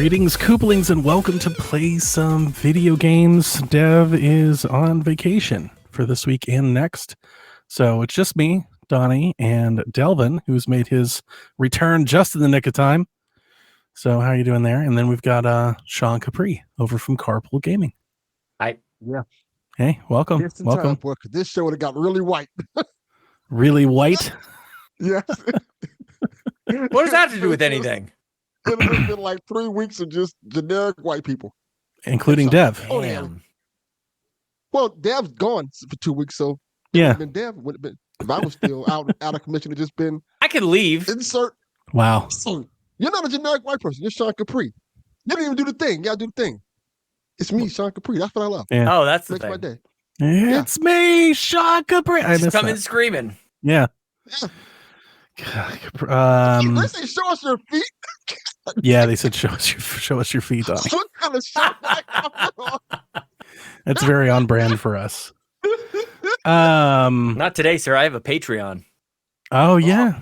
Greetings, Kooplings, and welcome to Play Some Video Games. Dev is on vacation for this week and next. So it's just me, Donnie, and Delvin, who's made his return just in the nick of time. So how are you doing there? And then we've got Sean Capri over from Carpool Gaming. Hi. Yeah. Hey, welcome. Just in Welcome. time, boy, 'cause this show would have got really white. Really white? Yes. What does that have to do with anything? It would have been like 3 weeks of just generic white people. Including Dev. Oh, yeah. Well, Dev's gone for 2 weeks, so Yeah. been Dev would have been if I was still out of commission. It just been I could leave. insert. Wow. So you're not a generic white person. You're Sean Capri. You didn't even do the thing. You gotta do the thing. It's me, Sean Capri. That's what I love. Yeah. Oh, that's the Makes my thing. day. It's me, Sean Capri. I Just missed come in that. screaming. Yeah. They say show us your feet. Yeah, they said show us your feet, Donnie. What kind of shit? That's very on brand for us. Not today, sir. I have a Patreon. Oh yeah.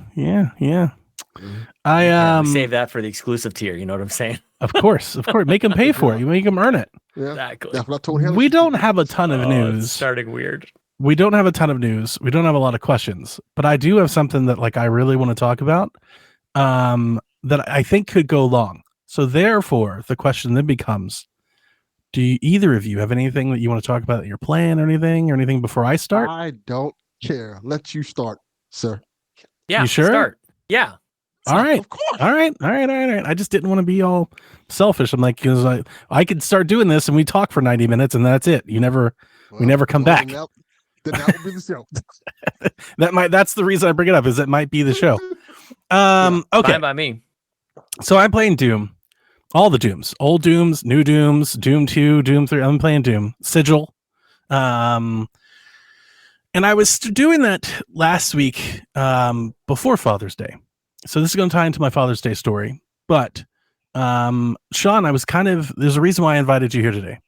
I We save that for the exclusive tier. You know what I'm saying? of course. Make them pay for it. You make them earn it. Yeah, Exactly. that's what I told him. We don't have a ton of It's news. starting weird. We don't have a ton of news. We don't have a lot of questions, but I do have something that I really want to talk about. That I think could go long. So therefore, the question then becomes: do either of you have anything that you want to talk about that you're playing, or anything before I start? I don't care. Let you start, sir. Yeah. You sure? Start. Yeah. All right. Of course. All right. I just didn't want to be all selfish. I'm like, because I could start doing this and we talk for 90 minutes and that's it. We never come back. Then that would be the show. That's the reason I bring it up, is it might be the show. Okay. Fine by me. So I'm playing Doom. All the Dooms. Old Dooms, new Dooms, Doom 2, Doom 3. I'm playing Doom. Sigil. And I was doing that last week before Father's Day. So this is going to tie into my Father's Day story. But Sean, there's a reason why I invited you here today.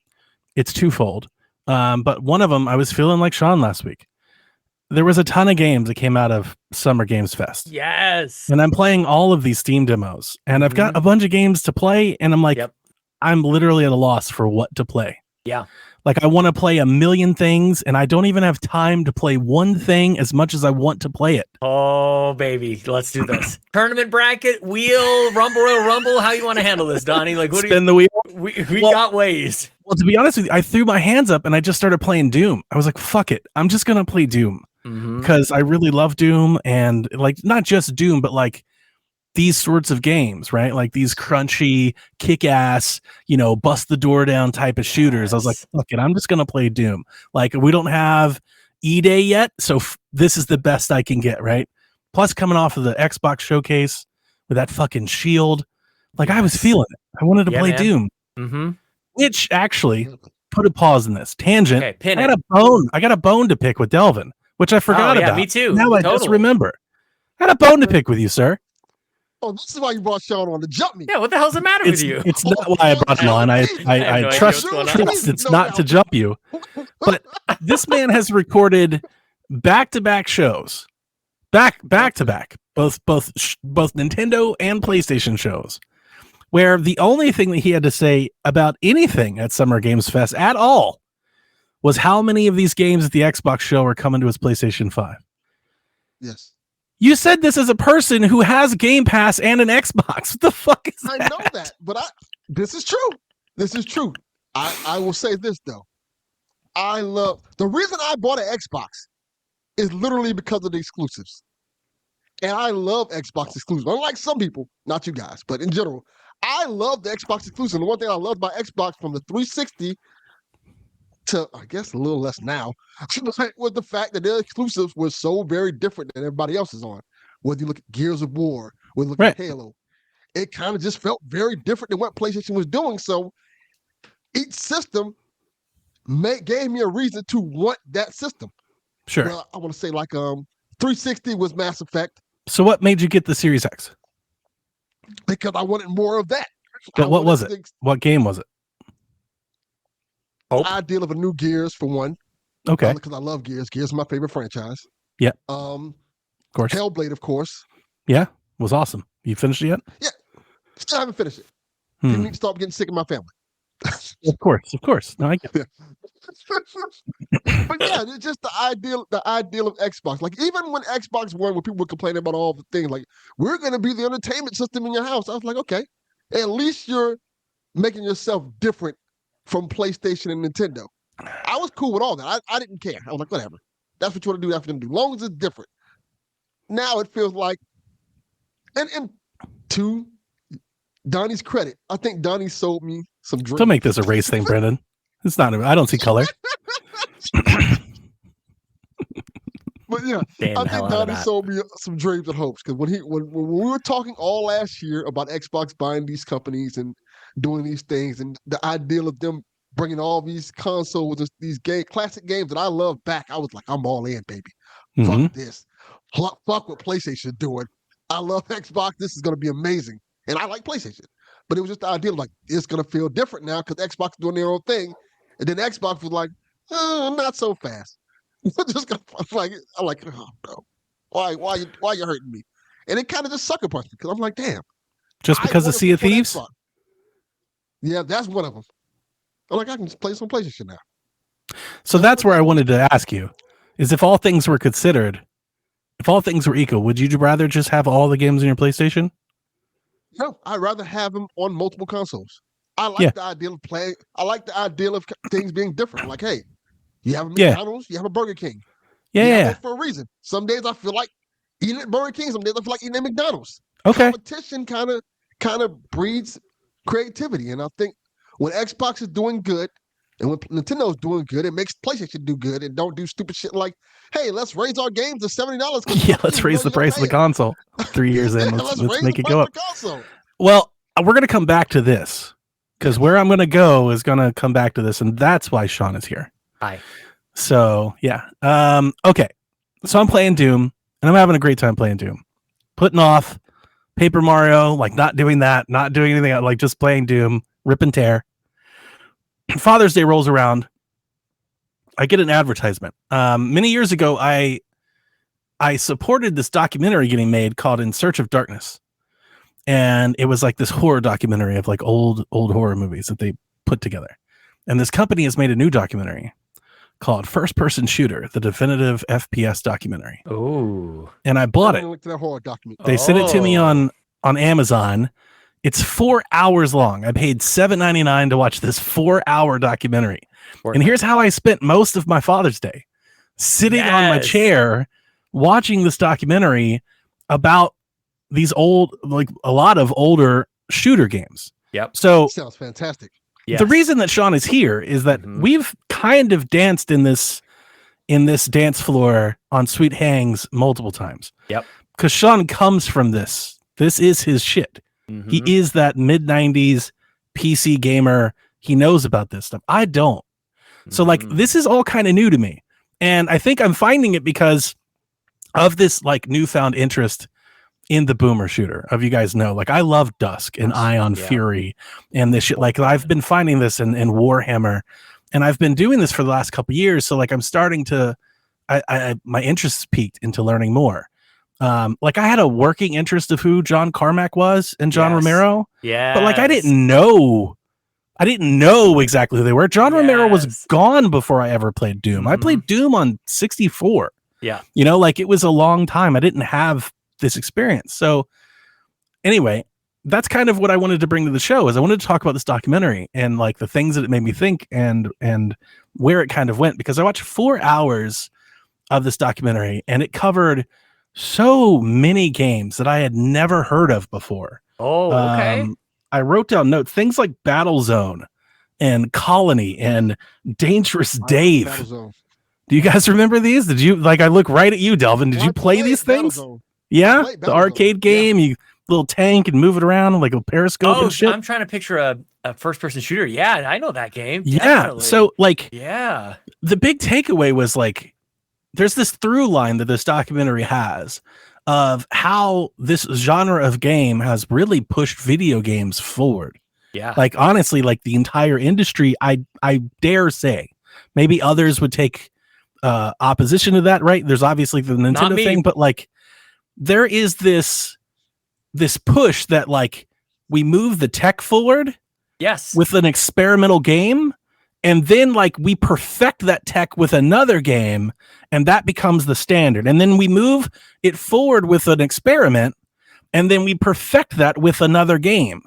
It's twofold. But one of them, I was feeling like Sean last week. There was a ton of games that came out of Summer Games Fest. Yes. And I'm playing all of these Steam demos. And I've got a bunch of games to play. And I'm like, I'm literally at a loss for what to play. Yeah. Like I want to play a million things and I don't even have time to play one thing as much as I want to play it. Oh, baby. Let's do this. Tournament bracket, wheel, Royal Rumble. How you want to handle this, Donnie? Like, what Spin the wheel. We got ways. Well, to be honest with you, I threw my hands up and I just started playing Doom. I was like, fuck it. I'm just going to play Doom because I really love Doom, and not just Doom, but these sorts of games, right? Like these crunchy, kick-ass, bust the door down type of shooters. I was like, fuck it, I'm just gonna play Doom. Like, we don't have E-Day yet, so this is the best I can get, right? Plus, coming off of the Xbox showcase with that fucking shield, I was feeling it. I wanted to play Doom. Which actually put a pause in this tangent. Okay, I got a bone to pick with Delvin, which I forgot about. Me too. Now I just remember. I had a bone to pick with you, sir. Oh, this is why you brought Sean on to jump me. Yeah, what the hell's the matter with you? It's not why I brought him on. I trust it's not to jump you. But this man has recorded back-to-back shows. Back to back. Both Nintendo and PlayStation shows. Where the only thing that he had to say about anything at Summer Games Fest at all was how many of these games at the Xbox show are coming to his PlayStation 5. Yes. You said this as a person who has Game Pass and an Xbox. What the fuck is that? I know that, but this is true. This is true. I will say this though. The reason I bought an Xbox is literally because of the exclusives. And I love Xbox exclusives. Unlike some people, not you guys, but in general, I love the Xbox exclusive. And the one thing I loved about Xbox from the 360 to, I guess, a little less now, was the fact that their exclusives were so very different than everybody else's on. Whether you look at Gears of War, whether you look at Halo, it kind of just felt very different than what PlayStation was doing. So each system gave me a reason to want that system. Sure. Well, I want to say 360 was Mass Effect. So what made you get the Series X? Because I wanted more of that. But what was it? What game was it? Ideal of a new Gears for one. Okay. Because I love Gears. Gears is my favorite franchise. Yeah. Of course. Hellblade, of course. Yeah. Was awesome. You finished it yet? Yeah. Still haven't finished it. People need to stop getting sick in my family. Of course. No, I get it. But yeah, it's just the ideal of Xbox. Like even when Xbox One, when people were complaining about all the things, like we're gonna be the entertainment system in your house. I was like, okay, at least you're making yourself different from PlayStation and Nintendo. I was cool with all that. I didn't care. I was like, whatever. That's what you want to do. That's what you do. As long as it's different. Now it feels like, and to Donnie's credit, I think Donnie sold me some dreams. Don't make this a race thing, Brendan. It's not. I don't see color. But yeah, I think Donnie sold me some dreams and hopes, because when we were talking all last year about Xbox buying these companies and doing these things, and the ideal of them bringing all these consoles, these classic games that I love back, I was like, I'm all in, baby. Fuck this. Fuck what PlayStation's doing. I love Xbox. This is going to be amazing. And I like PlayStation. But it was just the idea of like, it's going to feel different now because Xbox is doing their own thing. And then Xbox was like, not so fast. Just like, I'm like, oh no. Why you hurting me? And it kind of just sucker punched me because I'm like, damn. Just because of Sea of Thieves? Xbox. Yeah, that's one of them. I'm like, I can just play some PlayStation now. So that's where I wanted to ask you, is if all things were considered, if all things were equal, would you rather just have all the games on your PlayStation? No, I'd rather have them on multiple consoles. I like the idea of playing. I like the idea of things being different. Like, hey, you have a McDonald's, you have a Burger King. Yeah. For a reason. Some days I feel like eating at Burger King. Some days I feel like eating at McDonald's. Okay. Competition kind of breeds creativity, and I think when Xbox is doing good and when Nintendo's doing good, it makes PlayStation do good and don't do stupid shit like, hey, let's raise our games to $70. Yeah, let's raise the price of the console. 3 years in, let's make it go up. Well, we're going to come back to this because where I'm going to go is going to come back to this, and that's why Sean is here. Hi. So, yeah. Okay. So I'm playing Doom, and I'm having a great time playing Doom. Putting off Paper Mario, like not doing that, not doing anything, like just playing Doom, rip and tear. Father's Day rolls around. I get an advertisement. Many years ago, I supported this documentary getting made called In Search of Darkness. And it was like this horror documentary of like old horror movies that they put together. And this company has made a new documentary called First Person Shooter, the definitive FPS documentary. Oh. And I bought it. Look at that horror document. They sent it to me on Amazon. It's 4 hours long. I paid $7.99 to watch this 4-hour documentary. And here's how I spent most of my Father's Day. Sitting on my chair, watching this documentary about these old, like a lot of older shooter games. Yep. So sounds fantastic. The reason that Sean is here is that we've kind of danced in this dance floor on Sweet Hangs multiple times. Yep. Because Sean comes from this. This is his shit. He is that mid-90s PC gamer. He knows about this stuff. I don't. So like this is all kind of new to me. And I think I'm finding it because of this like newfound interest in the boomer shooter. Of you guys know, like I love Dusk and Ion Fury and this shit. Like I've been finding this in Warhammer, and I've been doing this for the last couple of years. So like I'm starting to, my interest is peaked into learning more. Like I had a working interest of who John Carmack was and John Romero. Yeah. But like I didn't know exactly who they were. John Romero was gone before I ever played Doom. I played Doom on 64. Yeah. You know, like it was a long time. I didn't have this experience. So anyway, that's kind of what I wanted to bring to the show, is I wanted to talk about this documentary and like the things that it made me think and where it kind of went, because I watched 4 hours of this documentary and it covered so many games that I had never heard of before. Oh, okay. I wrote down notes, things like Battlezone and Colony and Dangerous Dave. Do you guys remember these? Did you, like, I look right at you, Delvin. Did you play these things? Battlezone. Yeah, the arcade game, you little tank and move it around like a periscope and shit. I'm trying to picture a first-person shooter. Yeah, I know that game. Yeah, definitely. So like, the big takeaway was like, there's this through line that this documentary has of how this genre of game has really pushed video games forward. Yeah, like honestly, like the entire industry. I dare say, maybe others would take opposition to that. Right? There's obviously the Nintendo thing, but like, there is this push that like we move the tech forward Yes. with an experimental game, and then like we perfect that tech with another game, and that becomes the standard. And then we move it forward with an experiment, and then we perfect that with another game.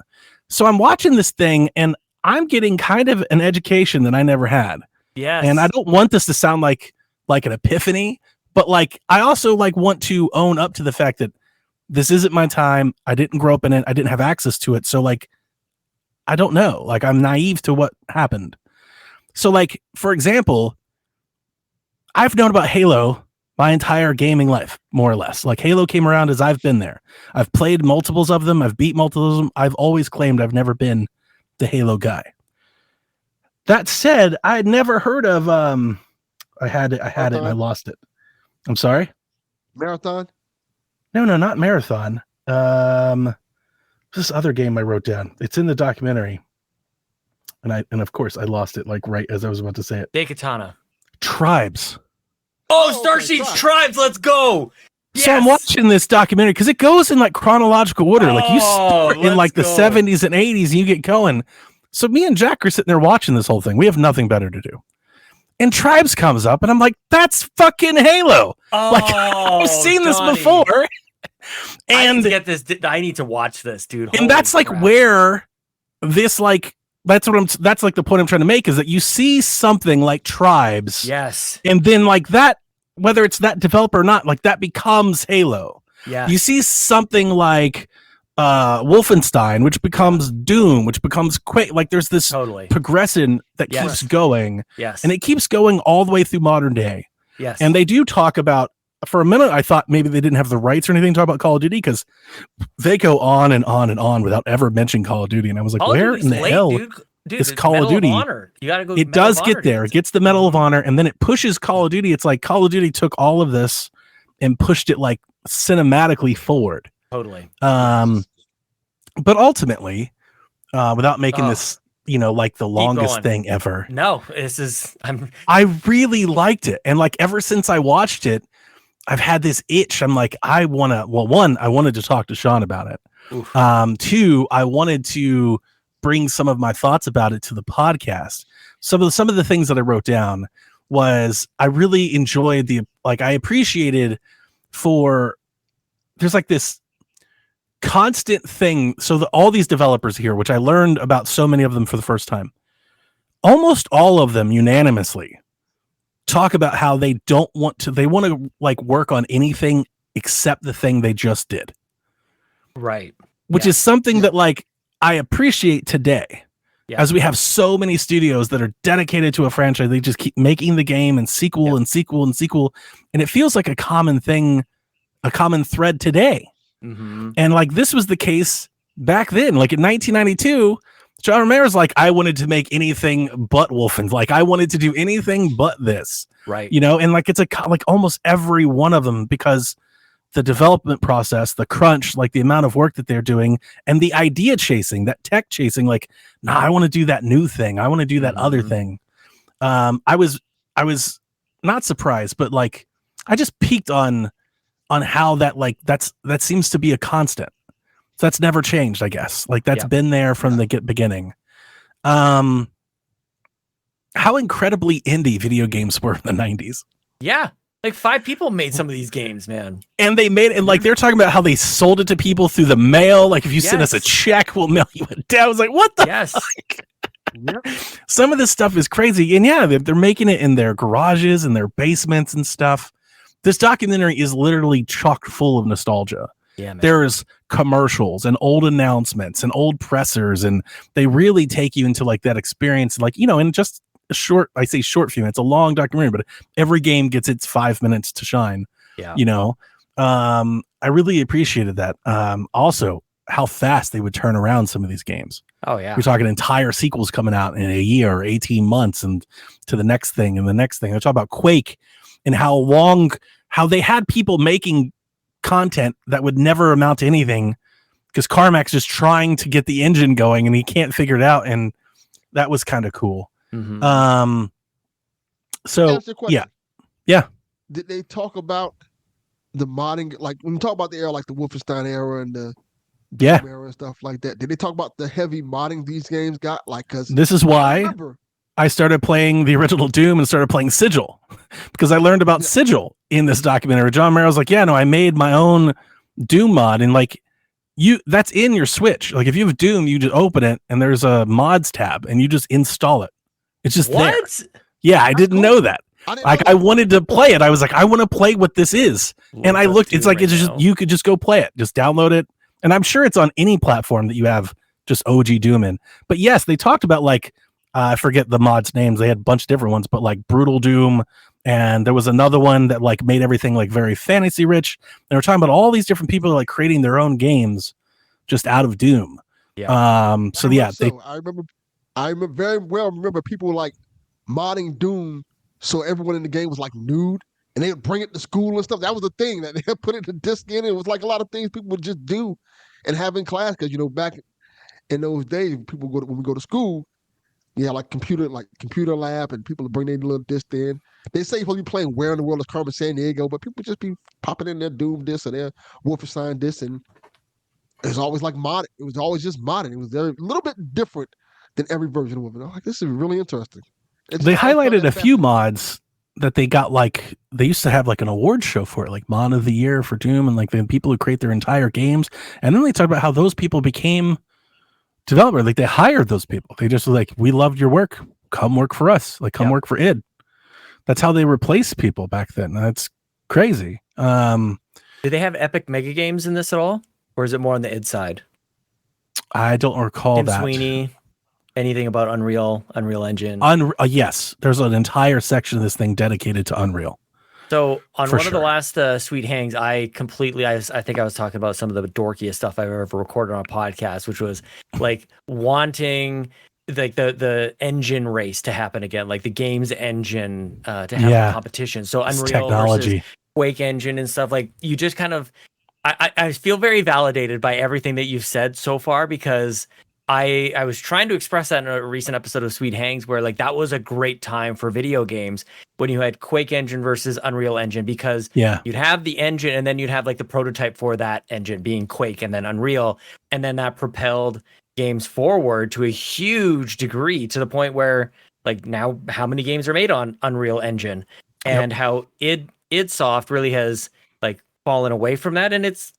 So I'm watching this thing and I'm getting kind of an education that I never had. Yes. And I don't want this to sound like an epiphany, but like I also like want to own up to the fact that this isn't my time. I didn't grow up in it. I didn't have access to it. So like I don't know. Like I'm naive to what happened. So like for example, I've known about Halo my entire gaming life, more or less. Like Halo came around as I've been there. I've played multiples of them. I've beat multiples of them. I've always claimed I've never been the Halo guy. That said, I had never heard of I had it and I lost it. I'm sorry? Marathon? No, not Marathon. This other game I wrote down. It's in the documentary. And of course I lost it like right as I was about to say it. Daikatana. Tribes. Oh, Starships Tribes, let's go. Yes. So I'm watching this documentary because it goes in like chronological order. Like you start in like the 70s and 80s and you get going. So me and Jack are sitting there watching this whole thing. We have nothing better to do. And Tribes comes up and I'm like, that's fucking Halo. Like I've seen this before. And I need to watch this, dude. And that's like where this like that's like the point I'm trying to make is that you see something like Tribes. Yes. And then like that, whether it's that developer or not, like that becomes Halo. Yeah. You see something like Wolfenstein, which becomes Doom, which becomes Quake. Like there's this progression that keeps going. Yes. And it keeps going all the way through modern day. Yes. And they do talk about, for a minute, I thought maybe they didn't have the rights or anything to talk about Call of Duty because they go on and on and on without ever mentioning Call of Duty. And I was like, where in the hell is Call of Duty? You gotta go. It does get there. It gets the Medal of Honor, and then it pushes Call of Duty. It's like Call of Duty took all of this and pushed it like cinematically forward. Totally. But ultimately, without making this, like the longest thing ever. No, I really liked it, and like ever since I watched it, I've had this itch. I'm like, I wanted to talk to Sean about it. Oof. Two, I wanted to bring some of my thoughts about it to the podcast. Some of the things that I wrote down was I really enjoyed I appreciated there's like this constant thing. So all these developers here, which I learned about so many of them for the first time, almost all of them unanimously talk about how they want to like work on anything except the thing they just did. Right. Which is something that like I appreciate today. Yeah. As we have so many studios that are dedicated to a franchise, they just keep making the game and sequel and sequel and sequel. And it feels like a common thing, a common thread today. Mm-hmm. And like this was the case back then. Like in 1992, John Romero's like, I wanted to make anything but Wolfen. Like I wanted to do anything but this. Right. And like it's like almost every one of them, because the development process, the crunch, like the amount of work that they're doing, and the idea chasing, that tech chasing, like, nah, I want to do that new thing. I want to do that other thing. I was not surprised, but like, I just peaked on how that, like, that seems to be a constant. That's never changed, I guess. Like that's been there from the beginning. How incredibly indie video games were in the 90s. Yeah. Like 5 people made some of these games, man. And they made it, and like they're talking about how they sold it to people through the mail. Like if you send us a check, we'll mail you a down. I was like, what the fuck? Some of this stuff is crazy. And yeah, they're making it in their garages and their basements and stuff. This documentary is literally chock full of nostalgia. Yeah, man. There's commercials and old announcements and old pressers, and they really take you into like that experience, like, in just a short few minutes, a long documentary, but every game gets its 5 minutes to shine. Yeah. I really appreciated that. Also how fast they would turn around some of these games. Oh yeah. We're talking entire sequels coming out in a year or 18 months and to the next thing and the next thing. I talk about Quake and how they had people making content that would never amount to anything because Carmack's just trying to get the engine going and he can't figure it out. And that was kind of cool. Mm-hmm. So yeah. Did they talk about the modding, like when you talk about the era, like the Wolfenstein era and the Yeah. and stuff like that. Did they talk about the heavy modding these games got? Like, because This is why I started playing the original Doom and started playing Sigil, because I learned about Sigil in this documentary. John Merrill's like, yeah, no, I made my own Doom mod, and like that's in your Switch. Like if you have Doom, you just open it and there's a mods tab and you just install it. It's just there. Yeah, I didn't know that. I wanted to play it. I was like, I want to play what this is. And I looked, it's like, it's just, you could just go play it, just download it. And I'm sure it's on any platform that you have just OG Doom in. But yes, they talked about like, I forget the mods names. They had a bunch of different ones, but like Brutal Doom. And there was another one that like made everything like very fantasy rich. They were talking about all these different people like creating their own games just out of Doom. Yeah. So I very well remember people like modding Doom so everyone in the game was like nude, and they would bring it to school and stuff. That was the thing that they put it to disc in. It was like a lot of things people would just do and have in class, because back in those days, when we go to school, like computer lab, and people would bring their little disc in. They say you're supposed to be playing Where in the World is Carmen San Diego, but people just be popping in their Doom disc or their Wolfenstein disc, and it's always like modded. It was always just modded. It was a little bit different than every version of it. I'm like, this is really interesting. They highlighted a few mods that they got, like they used to have like an award show for it, like Mod of the Year for Doom, and like the people who create their entire games. And then they talked about how those people became developers. Like they hired those people. They just were like, we loved your work. Come work for us. Like come work for id. That's how they replaced people back then. That's crazy. Do they have epic mega games in this at all? Or is it more on the id side? I don't recall Tim that. Sweeney, anything about Unreal Engine? Yes, there's an entire section of this thing dedicated to Unreal. So on one of the last Sweet Hangs, I think I was talking about some of the dorkiest stuff I've ever recorded on a podcast, which was like wanting like the engine race to happen again, like the game's engine to have a competition. So Unreal technology, versus Quake engine and stuff. Like you just kind of, I feel very validated by everything that you've said so far, because I was trying to express that in a recent episode of Sweet Hangs, where like that was a great time for video games when you had Quake engine versus Unreal Engine, because you'd have the engine and then you'd have like the prototype for that engine being Quake and then Unreal, and then that propelled games forward to a huge degree, to the point where like now how many games are made on Unreal Engine, and how id Soft really has like fallen away from that. And it's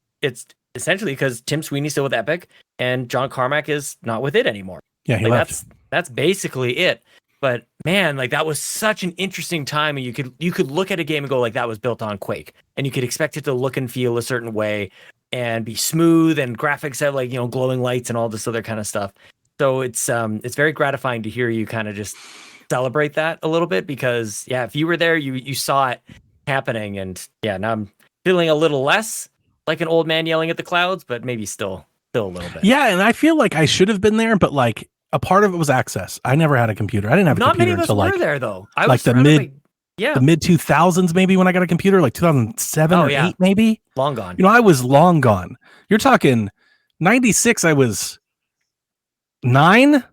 essentially because Tim Sweeney's still with Epic and John Carmack is not with it anymore. Yeah, he left. That's basically it. But man, like that was such an interesting time, and you could look at a game and go like that was built on Quake, and you could expect it to look and feel a certain way and be smooth, and graphics have like glowing lights and all this other kind of stuff. So it's very gratifying to hear you kind of just celebrate that a little bit, because if you were there, you saw it happening, and now I'm feeling a little less like an old man yelling at the clouds, but maybe still a little bit. Yeah, and I feel like I should have been there, but like a part of it was access. I never had a computer. I didn't have a computer until like there though. I like was the mid 2000s, maybe, when I got a computer, like 2007 or 8, maybe. Long gone. I was long gone. You're talking 96. I was 9.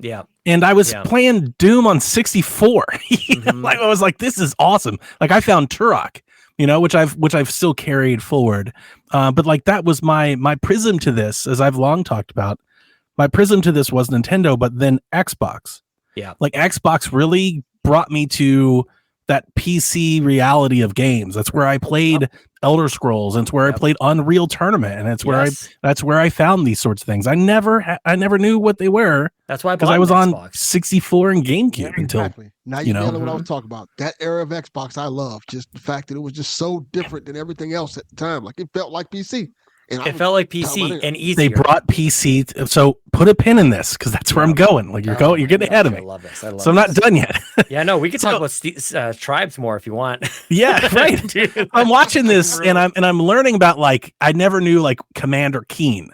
Yeah. And I was playing Doom on 64. Like I was like, this is awesome. Like I found Turok, which I've still carried forward. But like that was my prism to this, as I've long talked about. My prism to this was Nintendo, but then Xbox. Yeah. Like Xbox really brought me to that PC reality of games. That's where I played Elder Scrolls, and it's where I played Unreal Tournament, and it's where that's where I found these sorts of things. I never knew what they were. That's why, because I was on 64 and GameCube until now you know what I was talking about. That era of Xbox I love. Just the fact that it was just so different than everything else at the time. Like it felt like PC. And it felt like PC and easier. They brought PC, so put a pin in this, because that's where I'm going. Like you're getting ahead of me. I love this. So I'm not done yet. We can talk about tribes more if you want. Yeah, right. Dude, I'm watching this and I'm learning about, like, I never knew like Commander Keen,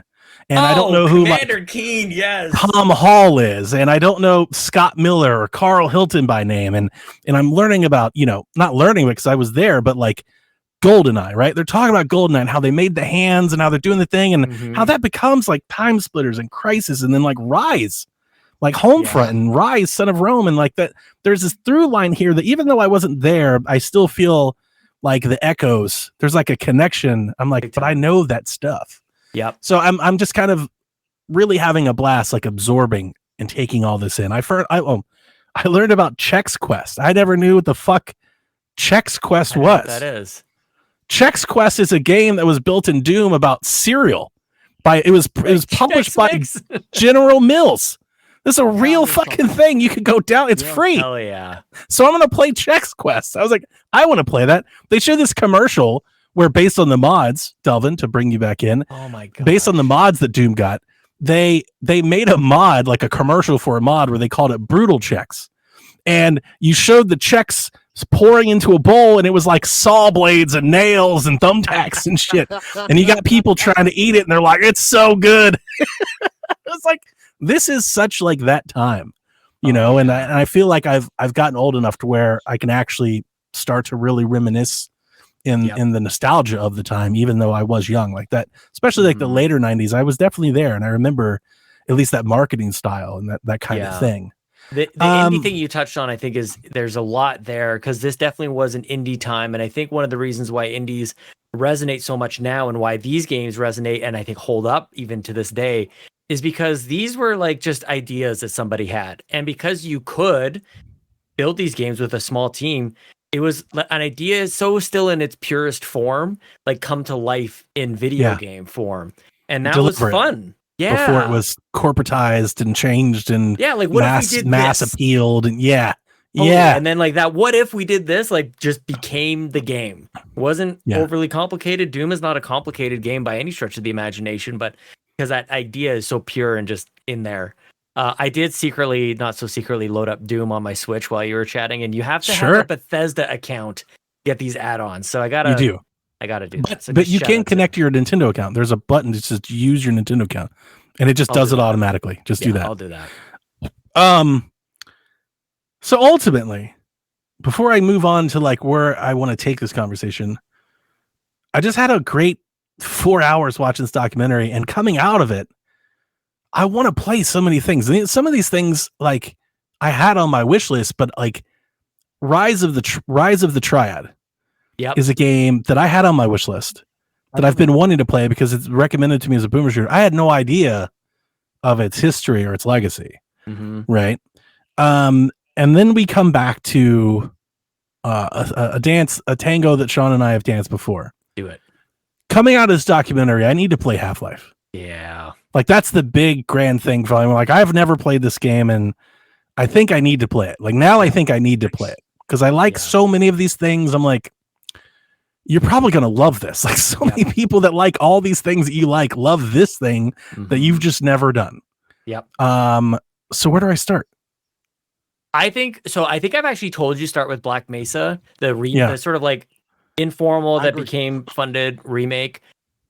and I don't know who Commander Keen, yes, Tom Hall is, and I don't know Scott Miller or Carl Hilton by name, and I'm learning about not learning because I was there, but like GoldenEye, right? They're talking about GoldenEye and how they made the hands and how they're doing the thing, and how that becomes like Time Splitters and Crisis, and then like Rise, like Homefront and Rise, Son of Rome, and like that. There's this through line here that even though I wasn't there, I still feel like the echoes. There's like a connection. I'm like, but I know that stuff. Yep. So I'm just kind of really having a blast, like absorbing and taking all this in. I learned about Chex Quest. I never knew what the fuck Chex Quest I know what was. that is. Chex Quest is a game that was built in Doom about cereal. It was published by General Mills. This is a real fucking thing. You could go down. It's free. Hell yeah. So I'm going to play Chex Quest. I was like, I want to play that. They showed this commercial where, based on the mods, Delvin, to bring you back in. Oh my god. Based on the mods that Doom got, they made a mod, like a commercial for a mod, where they called it Brutal Chex. And you showed the Chex pouring into a bowl, and it was like saw blades and nails and thumbtacks and shit. And you got people trying to eat it, and they're like, it's so good. It's like, this is such like that time, you know, and I feel like I've gotten old enough to where I can actually start to really reminisce in the nostalgia of the time, even though I was young like that, especially like the later 90s. I was definitely there, and I remember at least that marketing style and that kind of thing. The indie thing you touched on, I think, is there's a lot there, because this definitely was an indie time. And I think one of the reasons why indies resonate so much now and why these games resonate and I think hold up even to this day is because these were like just ideas that somebody had. And because you could build these games with a small team, it was an idea so still in its purest form, like come to life in video game form. And that was fun. Yeah. Before it was corporatized and changed and like what if we did mass appealed and and then like that, what if we did this, like just became the game. Wasn't overly complicated. Doom is not a complicated game by any stretch of the imagination, but because that idea is so pure and just in there. I did secretly, not so secretly, load up Doom on my Switch while you were chatting, and you have to have a Bethesda account to get these add-ons. So I gotta do that. So but you can connect your Nintendo account. There's a button that says use your Nintendo account, and it just does it automatically. Just do that. I'll do that. So ultimately, before I move on to like where I want to take this conversation, I just had a great 4 hours watching this documentary, and coming out of it, I want to play so many things. And some of these things, like I had on my wish list, but like Rise of the Triad is a game that I had on my wish list that I've been wanting to play because it's recommended to me as a boomer shooter. I had no idea of its history or its legacy. Right. And then we come back to a tango that Sean and I have danced before. Do it. Coming out of this documentary, I need to play Half-Life. Yeah. Like that's the big grand thing for me. Like I've never played this game, and I think I need to play it. Like now I think I need to play it because I like so many of these things. I'm like, you're probably going to love this. Like so many people that like all these things that you like love this thing that you've just never done. Yep. So where do I start? I think I've actually told you start with Black Mesa, the sort of like informal that became funded remake.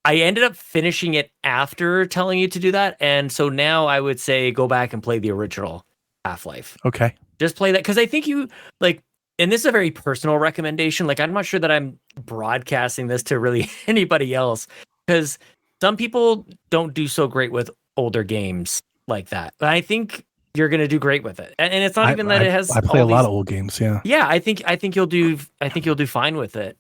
I ended up finishing it after telling you to do that, and so now I would say go back and play the original Half-Life. Okay. Just play that, because I think you like, and this is a very personal recommendation. Like I'm not sure that I'm broadcasting this to really anybody else, because some people don't do so great with older games like that. But I think you're gonna do great with it, and it's not even that it has. I play a lot of old games. Yeah. I think you'll do fine with it.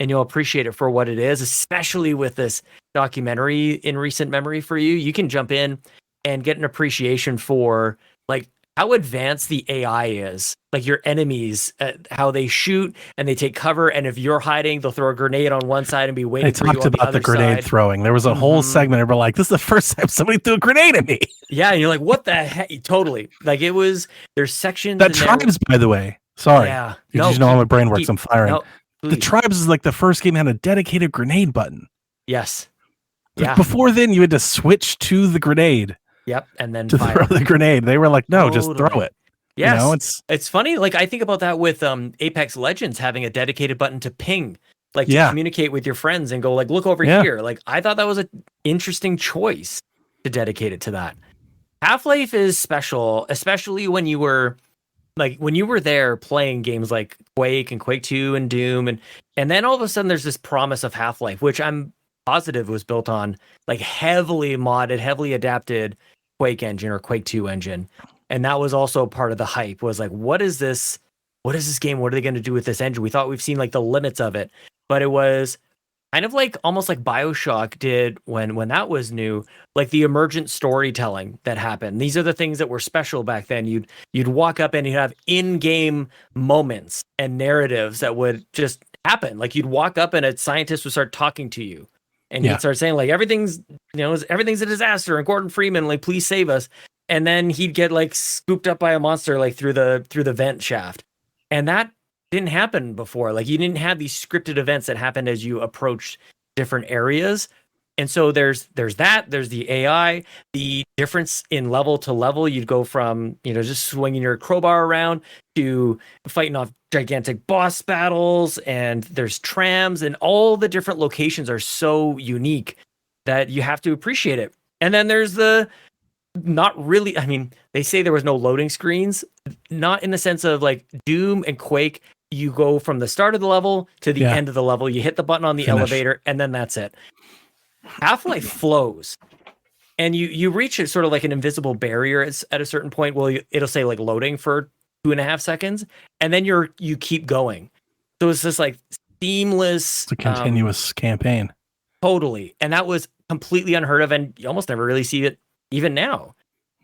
And you'll appreciate it for what it is, especially with this documentary in recent memory for you. You can jump in and get an appreciation for like how advanced the AI is, like your enemies, how they shoot and they take cover. And if you're hiding, they'll throw a grenade on one side and be waiting for you on the other side. They talked about the grenade throwing. There was a whole segment where like, this is the first time somebody threw a grenade at me. Yeah. And you're like, what the heck? Totally. Like there's sections. That Tribes, by the way. Sorry. Yeah. You know how my brain works. I'm firing. No, the Tribes is like the first game that had a dedicated grenade button. Yes. Yeah. Before then, you had to switch to the grenade. Yep. And then to throw the grenade. They were like, no, just throw it. Yes. You know, it's funny. Like I think about that with Apex Legends having a dedicated button to ping, like to communicate with your friends and go like, look over here. Like I thought that was an interesting choice to dedicate it to that. Half-Life is special, especially when you were there playing games like Quake and Quake 2 and Doom, and then all of a sudden there's this promise of Half-Life, which I'm positive was built on like heavily modded, heavily adapted Quake engine or Quake 2 engine. And that was also part of the hype, was like, what is this game? What are they going to do with this engine? We thought we've seen like the limits of it, but it was kind of like almost like BioShock did when that was new, like the emergent storytelling that happened. These are the things that were special back then. You'd walk up and you'd have in-game moments and narratives that would just happen. Like you'd walk up and a scientist would start talking to you, and he'd start saying like everything's a disaster, and Gordon Freeman, like, please save us. And then he'd get like scooped up by a monster like through the vent shaft, and that didn't happen before. Like you didn't have these scripted events that happened as you approached different areas. And so there's the AI, the difference in level to level. You'd go from, just swinging your crowbar around to fighting off gigantic boss battles, and there's trams, and all the different locations are so unique that you have to appreciate it. And then there's not really, I mean, they say there was no loading screens, not in the sense of like Doom and Quake. You go from the start of the level to the end of the level. You hit the button on the elevator, and then that's it. Half-Life flows, and you reach it sort of like an invisible barrier at a certain point. Well, it'll say like loading for 2.5 seconds, and then you keep going. So it's just like seamless. It's a continuous campaign. Totally, and that was completely unheard of, and you almost never really see it even now.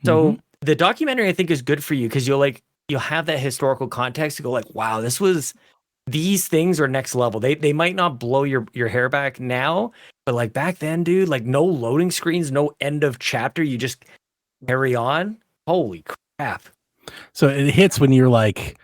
So the documentary, I think, is good for you because you'll have that historical context to go like, wow, these things are next level. They might not blow your hair back now, but like back then, dude, like no loading screens, no end of chapter. You just carry on. Holy crap. So it hits when you're like,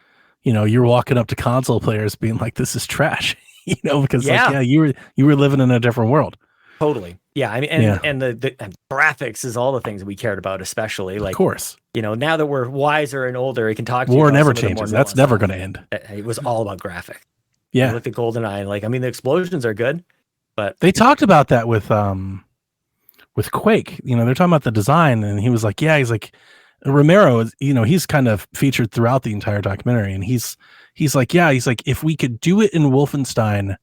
you're walking up to console players being like, this is trash, because you were living in a different world. Totally. Yeah. I mean, and the graphics is all the things that we cared about, especially like, of course, now that we're wiser and older, it can talk to war you never changes. That's never going to end. It was all about graphic. Yeah. Look at GoldenEye. Like, I mean, the explosions are good, but they talked about that with Quake. They're talking about the design, and he was like, he's like, Romero is, he's kind of featured throughout the entire documentary, and he's like, if we could do it in Wolfenstein,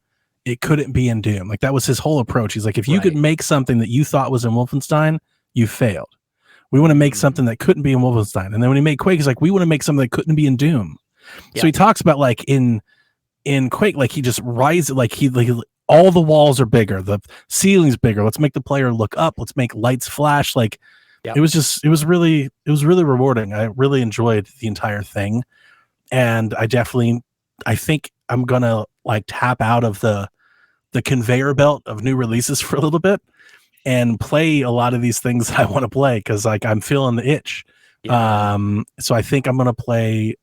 it couldn't be in Doom. Like that was his whole approach. He's like, if you could make something that you thought was in Wolfenstein, you failed. We want to make something that couldn't be in Wolfenstein. And then when he made Quake, he's like, we want to make something that couldn't be in Doom. Yeah. So he talks about like in Quake, like he just rises, like all the walls are bigger, the ceiling's bigger. Let's make the player look up. Let's make lights flash. Like it was really rewarding. I really enjoyed the entire thing. And I think I'm gonna like tap out of the conveyor belt of new releases for a little bit and play a lot of these things I want to play because like I'm feeling the itch. So I think I'm gonna play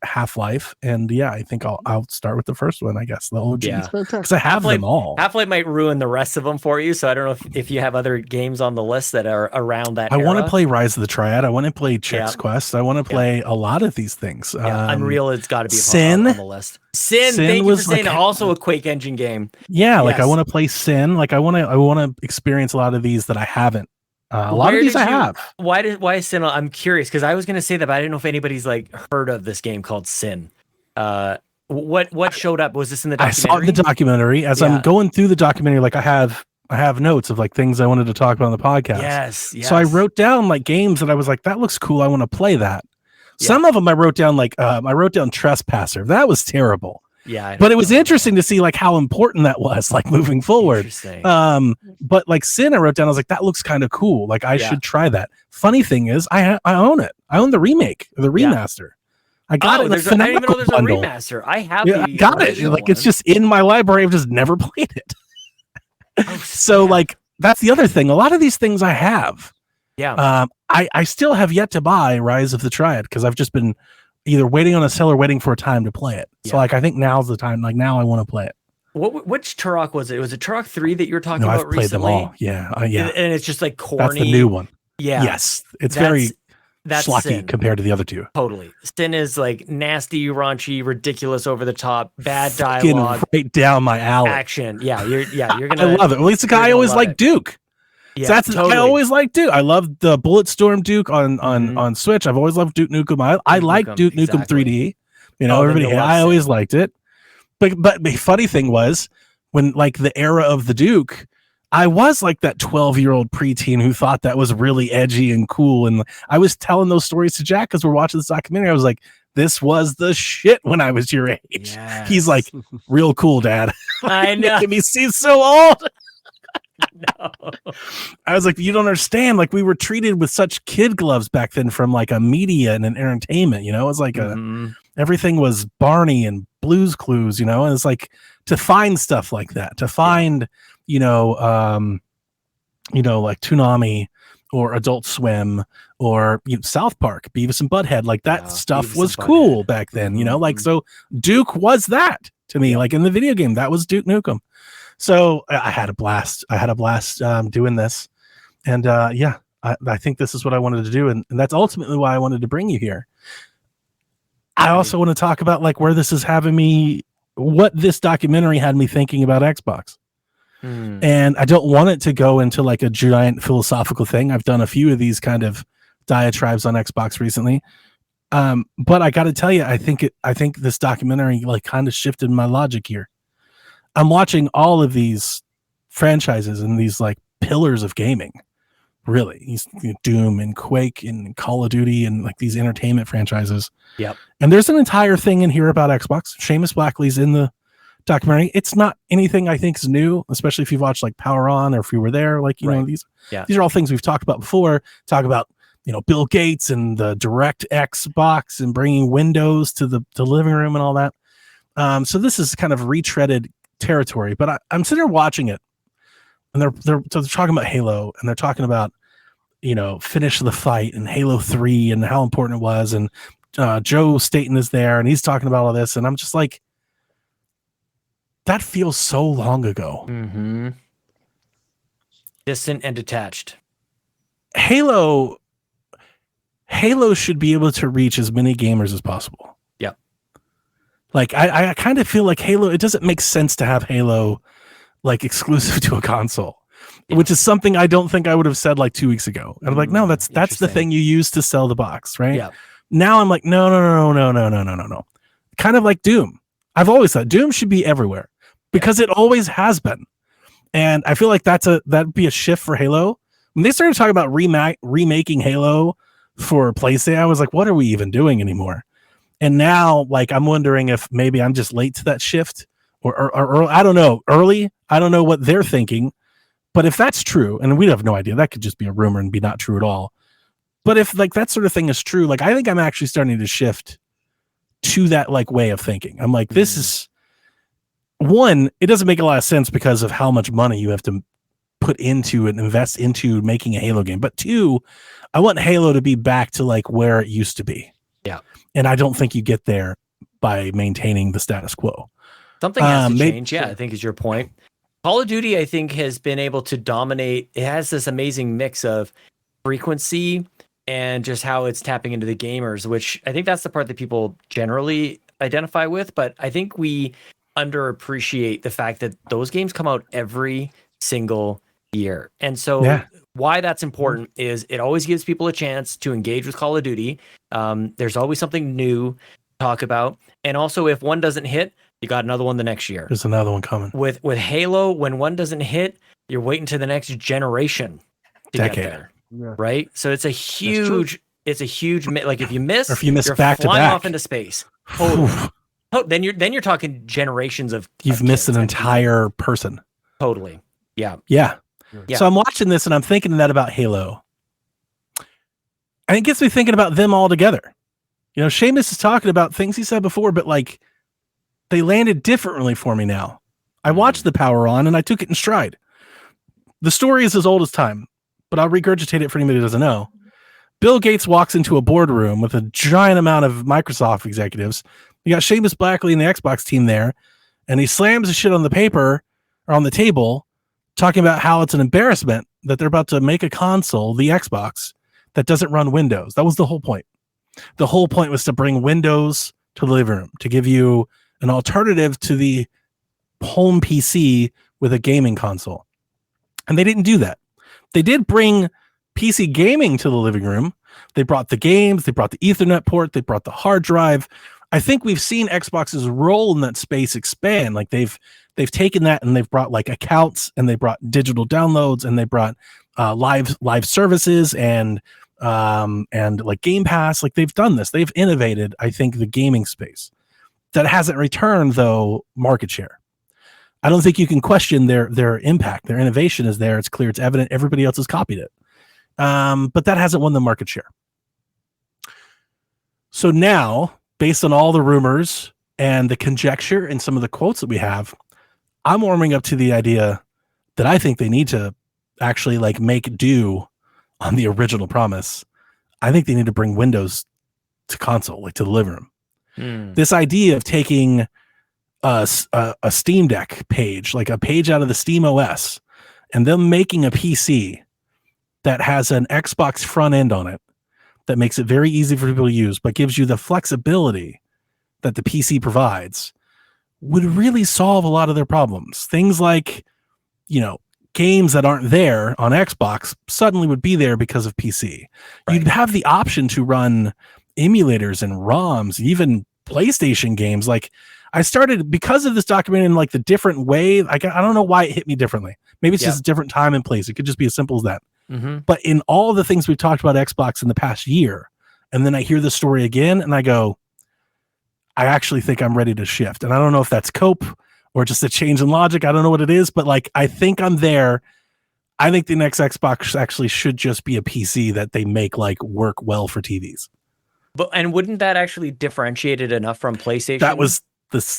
Half-Life, and I think I'll start with the first one, I guess, the OG, because I have them all. Half-Life might ruin the rest of them for you, so I don't know if you have other games on the list that are around that. I want to play Rise of the Triad. I want to play Chex Quest. I want to play a lot of these things. Unreal, it's got to be Sin on the list. Sin thank you for saying like, also a Quake engine game. Like I want to play Sin. Like I want to experience a lot of these that I haven't. A lot of these I have. Why is Sin? I'm curious because I was going to say that, but I didn't know if anybody's like heard of this game called Sin. What showed up? Was this in the documentary? I saw the documentary as I'm going through the documentary. Like I have notes of like things I wanted to talk about on the podcast. Yes. So I wrote down like games that I was like, that looks cool. I want to play that. Some of them I wrote down like I wrote down Trespasser. That was terrible. Yeah, but it was interesting to see like how important that was, like moving forward. But like Sin, I wrote down, I was like, that looks kind of cool. Like I should try that. Funny thing is, I own it. I own the remake, the remaster. I got it. I didn't even know there's a remaster. I have. I got it. Like it's just in my library. I've just never played it. So like that's the other thing. A lot of these things I have. Yeah. I still have yet to buy Rise of the Triad because I've just been either waiting on a sale or waiting for a time to play it. So like I think now's the time. Like now I want to play it. Which Turok was it? Was it Turok 3 that you were talking about recently? I've played them all. Yeah. And it's just like corny. That's the new one. Yeah. Yes. It's very schlocky Sin. compared to the other two. Totally. Sin is like nasty, raunchy, ridiculous, over the top, bad dialogue. Right down my alley. Action. Yeah. You're gonna. I love it. At least the guy I always liked Duke. Yeah, so that's I always liked Duke. I love the Bulletstorm Duke on Switch. I've always loved Duke Nukem. I like Duke Nukem 3D. Everybody. I always liked it. But the funny thing was when like the era of the Duke, I was like that 12-year-old preteen who thought that was really edgy and cool. And I was telling those stories to Jack because we're watching this documentary. I was like, this was the shit when I was your age. Yes. He's like, real cool, Dad. I know. Making me seem so old. No. I was like, you don't understand. Like, we were treated with such kid gloves back then from like a media and an entertainment, you know. It was like everything was Barney and Blue's Clues, you know. And it's like to find stuff like that, to find, like Toonami or Adult Swim or South Park, Beavis and Butthead, like that stuff was cool back then, you know. Like, so Duke was that to me, like in the video game, that was Duke Nukem. So I had a blast. Doing this, and I think this is what I wanted to do, and that's ultimately why I wanted to bring you here. I also want to talk about like where this is having me, what this documentary had me thinking about Xbox. And I don't want it to go into like a giant philosophical thing. I've done a few of these kind of diatribes on Xbox recently. But I got to tell you, I think this documentary like kind of shifted my logic here. I'm watching all of these franchises and these like pillars of gaming, really. Doom and Quake and Call of Duty and like these entertainment franchises. Yep. And there's an entire thing in here about Xbox. Seamus Blackley's in the documentary. It's not anything I think is new, especially if you've watched like Power On or if you were there. Like, you know, these are all things we've talked about before. Talk about, Bill Gates and the direct Xbox and bringing Windows to the living room and all that. So this is kind of retreaded territory, but I'm sitting there watching it, and they're talking about Halo, and they're talking about finish the fight and Halo 3 and how important it was, and Joe Staten is there and he's talking about all this, and I'm just like, that feels so long ago. Distant and detached. Halo should be able to reach as many gamers as possible. Yep. Like I kind of feel like Halo, it doesn't make sense to have Halo like exclusive to a console, which is something I don't think I would have said like 2 weeks ago. I'm like, no, that's the thing you use to sell the box, right? Yeah. Now I'm like, no. Kind of like Doom. I've always thought Doom should be everywhere because it always has been. And I feel like that'd be a shift for Halo. When they started talking about remaking Halo for PlayStation, I was like, what are we even doing anymore? And now, like, I'm wondering if maybe I'm just late to that shift or I don't know, early. I don't know what they're thinking. But if that's true, and we have no idea, that could just be a rumor and be not true at all. But if like that sort of thing is true, like I think I'm actually starting to shift to that like way of thinking. I'm like, this is one, it doesn't make a lot of sense because of how much money you have to put into and invest into making a Halo game. But two, I want Halo to be back to like where it used to be. Yeah. And I don't think you get there by maintaining the status quo. Something has to change. Yeah, I think is your point. Call of Duty, I think, has been able to dominate. It has this amazing mix of frequency and just how it's tapping into the gamers, which I think that's the part that people generally identify with. But I think we underappreciate the fact that those games come out every single year. And so why that's important is it always gives people a chance to engage with Call of Duty. There's always something new to talk about. And also, if one doesn't hit, you got another one the next year. There's another one coming. With Halo, when one doesn't hit, you're waiting to the next generation to get there. Yeah. Right? So it's a huge like if you miss, or if you miss you're back flying to back off into space. Totally. Then you're talking generations of you've missed an entire person. Totally. Yeah. So I'm watching this and I'm thinking that about Halo. And it gets me thinking about them all together. Seamus is talking about things he said before, but like they landed differently for me now. I watched the Power On and I took it in stride. The story is as old as time, but I'll regurgitate it for anybody who doesn't know. Bill Gates walks into a boardroom with a giant amount of Microsoft executives. You got Seamus Blackley and the Xbox team there, and he slams the shit on the paper or on the table, talking about how it's an embarrassment that they're about to make a console, the Xbox, that doesn't run Windows. That was the whole point. The whole point was to bring Windows to the living room, to give you an alternative to the home PC with a gaming console. And they didn't do that. They did bring PC gaming to the living room. They brought the games, they brought the Ethernet port, they brought the hard drive. I think we've seen Xbox's role in that space expand. Like they've taken that and they've brought like accounts and they brought digital downloads and they brought live services and like Game Pass. Like they've done this. They've innovated, I think, the gaming space. That hasn't returned though market share. I don't think you can question their impact. Their innovation is there. It's clear. It's evident. Everybody else has copied it. But that hasn't won the market share. So now, based on all the rumors and the conjecture and some of the quotes that we have, I'm warming up to the idea that I think they need to actually like make do on the original promise. I think they need to bring Windows to console, like to the living room. This idea of taking a Steam Deck page, like a page out of the Steam OS, and them making a PC that has an Xbox front end on it that makes it very easy for people to use, but gives you the flexibility that the PC provides, would really solve a lot of their problems. Things like, games that aren't there on Xbox suddenly would be there because of PC. Right. You'd have the option to run emulators and ROMs, even PlayStation games. Like, I started, because of this document, in like the different way. I don't know why it hit me differently. Maybe it's just a different time and place. It could just be as simple as that. But in all the things we've talked about Xbox in the past year, and then I hear the story again and I go, I actually think I'm ready to shift. And I don't know if that's cope or just a change in logic. I don't know what it is, but like, I think I'm there. I think the next Xbox actually should just be a PC that they make like work well for TVs. And wouldn't that actually differentiate it enough from PlayStation? That was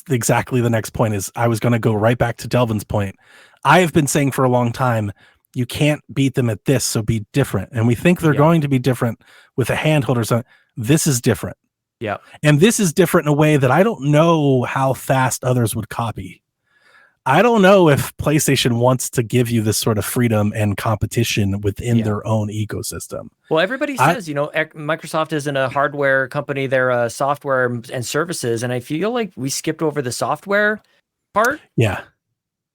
exactly the next point. Is I was going to go right back to Delvin's point. I have been saying for a long time, you can't beat them at this, so be different. And we think they're going to be different with a handheld or something. This is different. Yeah. And this is different in a way that I don't know how fast others would copy. I don't know if PlayStation wants to give you this sort of freedom and competition within their own ecosystem. Well, everybody says, Microsoft isn't a hardware company. They're a software and services. And I feel like we skipped over the software part. Yeah.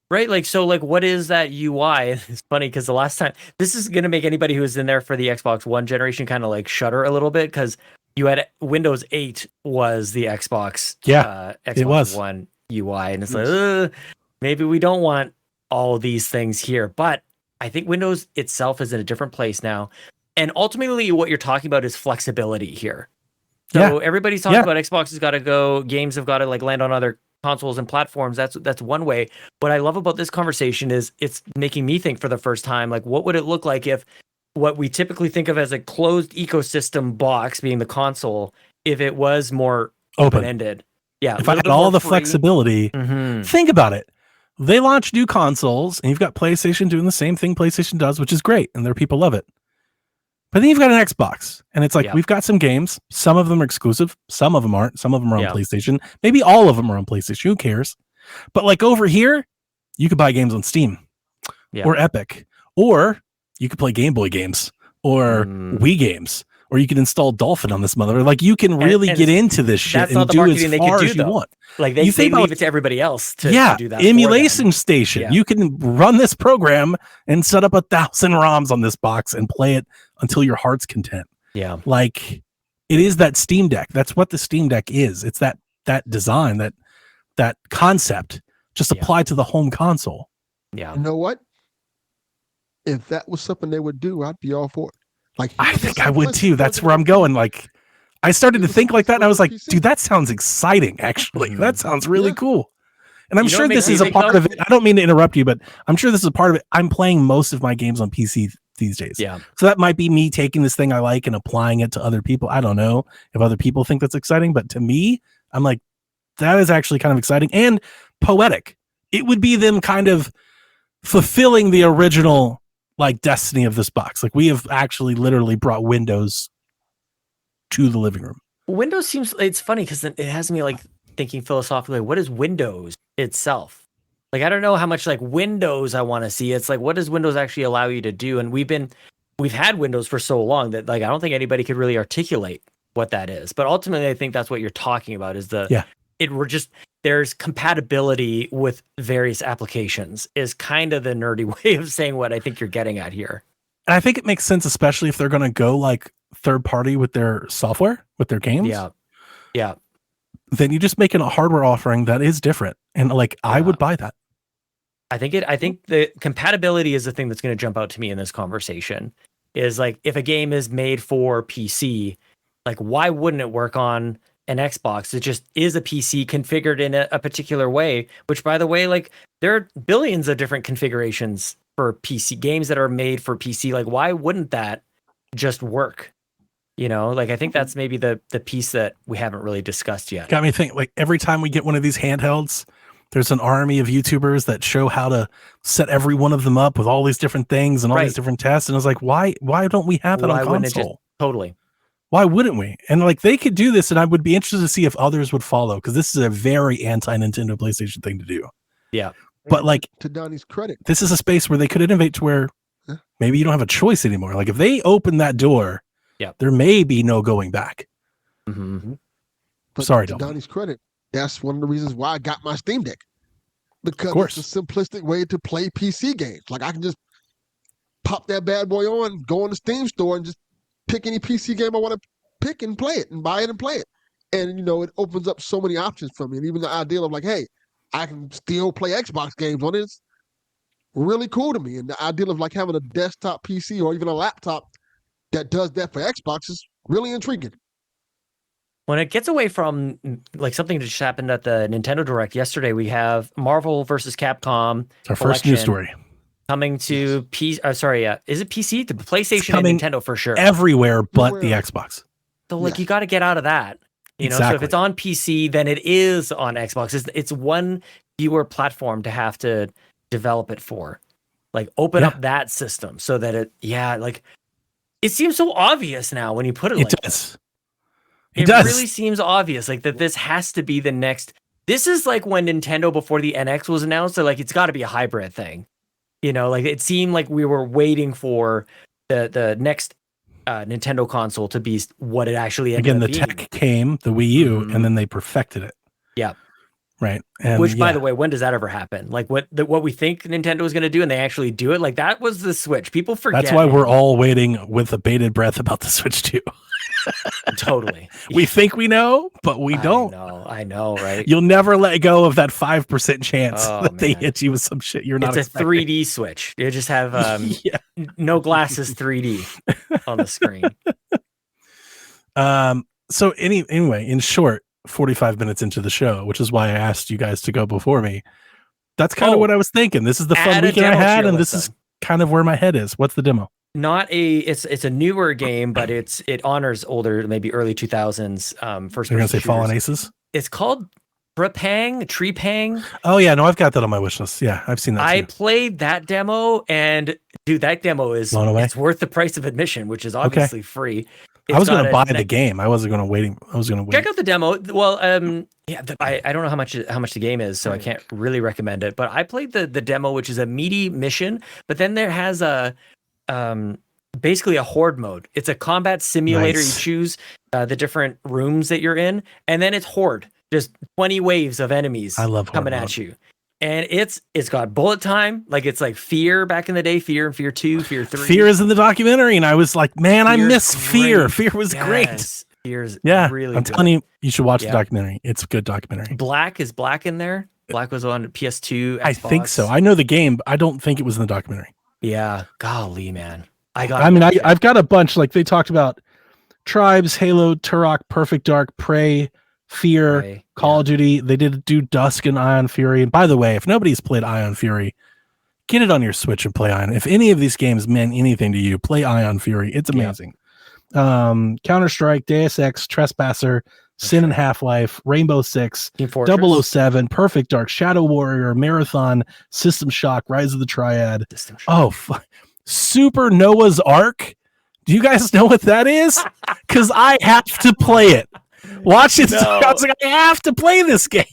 Right? Like, so like, what is that UI? It's funny because the last time, this is going to make anybody who was in there for the Xbox One generation kind of like shudder a little bit, because you had Windows 8 was the Xbox, Xbox it was. One UI. And it's like, maybe we don't want all these things here. But I think Windows itself is in a different place now. And ultimately, what you're talking about is flexibility here. So everybody's talking about Xbox has got to go, games have got to like land on other consoles and platforms. That's one way. What I love about this conversation is it's making me think for the first time, like, what would it look like if what we typically think of as a closed ecosystem box, being the console, if it was more open-ended? Yeah. If I had all the flexibility, think about it. They launch new consoles, and you've got PlayStation doing the same thing PlayStation does, which is great, and their people love it. But then you've got an Xbox, and it's like, we've got some games. Some of them are exclusive. Some of them aren't. Some of them are on PlayStation. Maybe all of them are on PlayStation. Who cares? But like over here, you could buy games on Steam or Epic, or you could play Game Boy games or Wii games, or you can install Dolphin on this mother. Like, you can really get into this shit and do as far as you want. Like, they leave it to everybody else to do that. Emulation station. Yeah. You can run this program and set up 1,000 ROMs on this box and play it until your heart's content. Yeah. Like, it is that Steam Deck. That's what the Steam Deck is. It's that design, that concept just applied to the home console. Yeah. You know what? If that was something they would do, I'd be all for it. Like, I think I would too. That's where I'm going. Like, I started to think like that, and I was like, dude, that sounds exciting, actually. That sounds really cool. And I'm sure this is a part of it. I don't mean to interrupt you, but I'm sure this is a part of it. I'm playing most of my games on PC these days. Yeah. So that might be me taking this thing I like and applying it to other people. I don't know if other people think that's exciting, but to me, I'm like, that is actually kind of exciting and poetic. It would be them kind of fulfilling the original like destiny of this box. Like, we have actually literally brought Windows to the living room. Windows seems, it's funny because it has me like thinking philosophically, what is Windows itself? Like, I don't know how much like Windows I want to see. It's like, what does Windows actually allow you to do? And we've had Windows for so long that like, I don't think anybody could really articulate what that is. But ultimately, I think that's what you're talking about is there's compatibility with various applications is kind of the nerdy way of saying what I think you're getting at here. And I think it makes sense, especially if they're going to go like third party with their software, with their games. Yeah. Yeah. Then you just make a hardware offering that is different. And like, I would buy that. I think the compatibility is the thing that's going to jump out to me in this conversation is like, if a game is made for PC, like, why wouldn't it work on an Xbox. It just is a PC configured in a particular way, which, by the way, like there are billions of different configurations for PC games that are made for PC. Like, why wouldn't that just work? You know, like I think that's maybe the piece that we haven't really discussed yet. Got me thinking, like every time we get one of these handhelds, there's an army of YouTubers that show how to set every one of them up with all these different things and all these different tests. And I was like, why don't we have that on console? Totally. Why wouldn't we? And like they could do this, and I would be interested to see if others would follow, because this is a very anti-Nintendo PlayStation thing to do. Yeah. But like, to Donnie's credit, this is a space where they could innovate to where maybe you don't have a choice anymore. Like if they open that door, there may be no going back. Mm-hmm. But sorry, to Donnie's credit, that's one of the reasons why I got my Steam Deck, because it's a simplistic way to play PC games. Like I can just pop that bad boy on, go on the Steam store, and just pick any PC game I want to pick and play it, and buy it and play it. And, you know, it opens up so many options for me. And even the idea of like, hey, I can still play Xbox games on it is really cool to me. And the idea of like having a desktop PC or even a laptop that does that for Xbox is really intriguing. When it gets away from like something that just happened at the Nintendo Direct yesterday, we have Marvel versus Capcom. It's our first news story. Coming to is it PC? To PlayStation and Nintendo for sure. Everywhere but the Xbox. So like you got to get out of that. You know, so if it's on PC, then it is on Xbox. It's one fewer platform to have to develop it for. Like open up that system so that it seems so obvious now when you put it like does. It really seems obvious, like that this has to be the next. This is like when Nintendo before the NX was announced, they're like, it's got to be a hybrid thing. You know, like it seemed like we were waiting for the next Nintendo console to be what it actually ended up being. Tech came, the Wii U, and then they perfected it. Yeah. Right. And which, by the way, when does that ever happen? Like what we think Nintendo is going to do and they actually do it? Like that was the Switch. People forget. That's why we're all waiting with a bated breath about the Switch 2. Totally. We think we know, but we don't. I know, right? You'll never let go of that 5% chance that they hit you with some shit you're not expecting. It's a 3D Switch. You just have no glasses 3D on the screen. So anyway, in short, 45 minutes into the show, which is why I asked you guys to go before me. That's kind of what I was thinking. This is the fun weekend I had, and this is kind of where my head is. What's the demo? It's a newer game, but it honors older, maybe early 2000s first. You're gonna say Fallen Aces? It's called Tree Pang. Oh yeah, no, I've got that on my wish list. Yeah, I've seen that. I played that demo, and dude, that demo is it's worth the price of admission, which is obviously free. I was going to buy the game. I wasn't going to wait. I was going to wait. Check out the demo. Well, I don't know how much the game is, so I can't really recommend it. But I played the demo, which is a meaty mission. But then there has a basically a horde mode. It's a combat simulator. You choose the different rooms that you're in, and then it's horde. Just 20 waves of enemies coming at you. And it's got bullet time, like it's like Fear back in the day, Fear and Fear 2, Fear 3. Fear is in the documentary, and I was like, man, I miss Fear. Fear was great. Fear's really I'm telling you, you should watch the documentary. It's a good documentary. Black in there? Black was on PS2, Xbox. I think so. I know the game, but I don't think it was in the documentary. Yeah. Golly, man. I've got a bunch. Like they talked about Tribes, Halo, Turok, Perfect Dark, Prey, Fear, Call of Duty. They did do Dusk and Ion Fury. And by the way, if nobody's played Ion Fury, get it on your Switch and play Ion. If any of these games meant anything to you, play Ion Fury. It's amazing. Counter-Strike, Deus Ex, Trespasser, Sin and Half-Life, Rainbow Six, 007, Perfect Dark, Shadow Warrior, Marathon, System Shock, Rise of the Triad. Super Noah's Ark. Do you guys know what that is? Because I have to play it. Watch it. I was like, I have to play this game.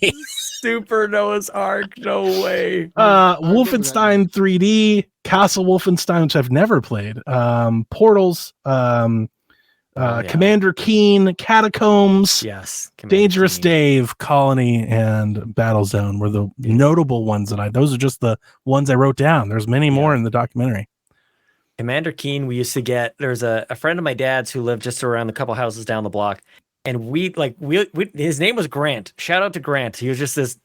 Super Noah's Ark. No way. Wolfenstein 3D, Castle Wolfenstein, which I've never played. Portals, Commander Keen, Catacombs, Dangerous Dave, Colony, and Battlezone were the notable ones those are just the ones I wrote down. There's many more in the documentary. Commander Keen, we used to get, there's a friend of my dad's who lived just around a couple houses down the block. And we his name was Grant. Shout out to Grant. He was just this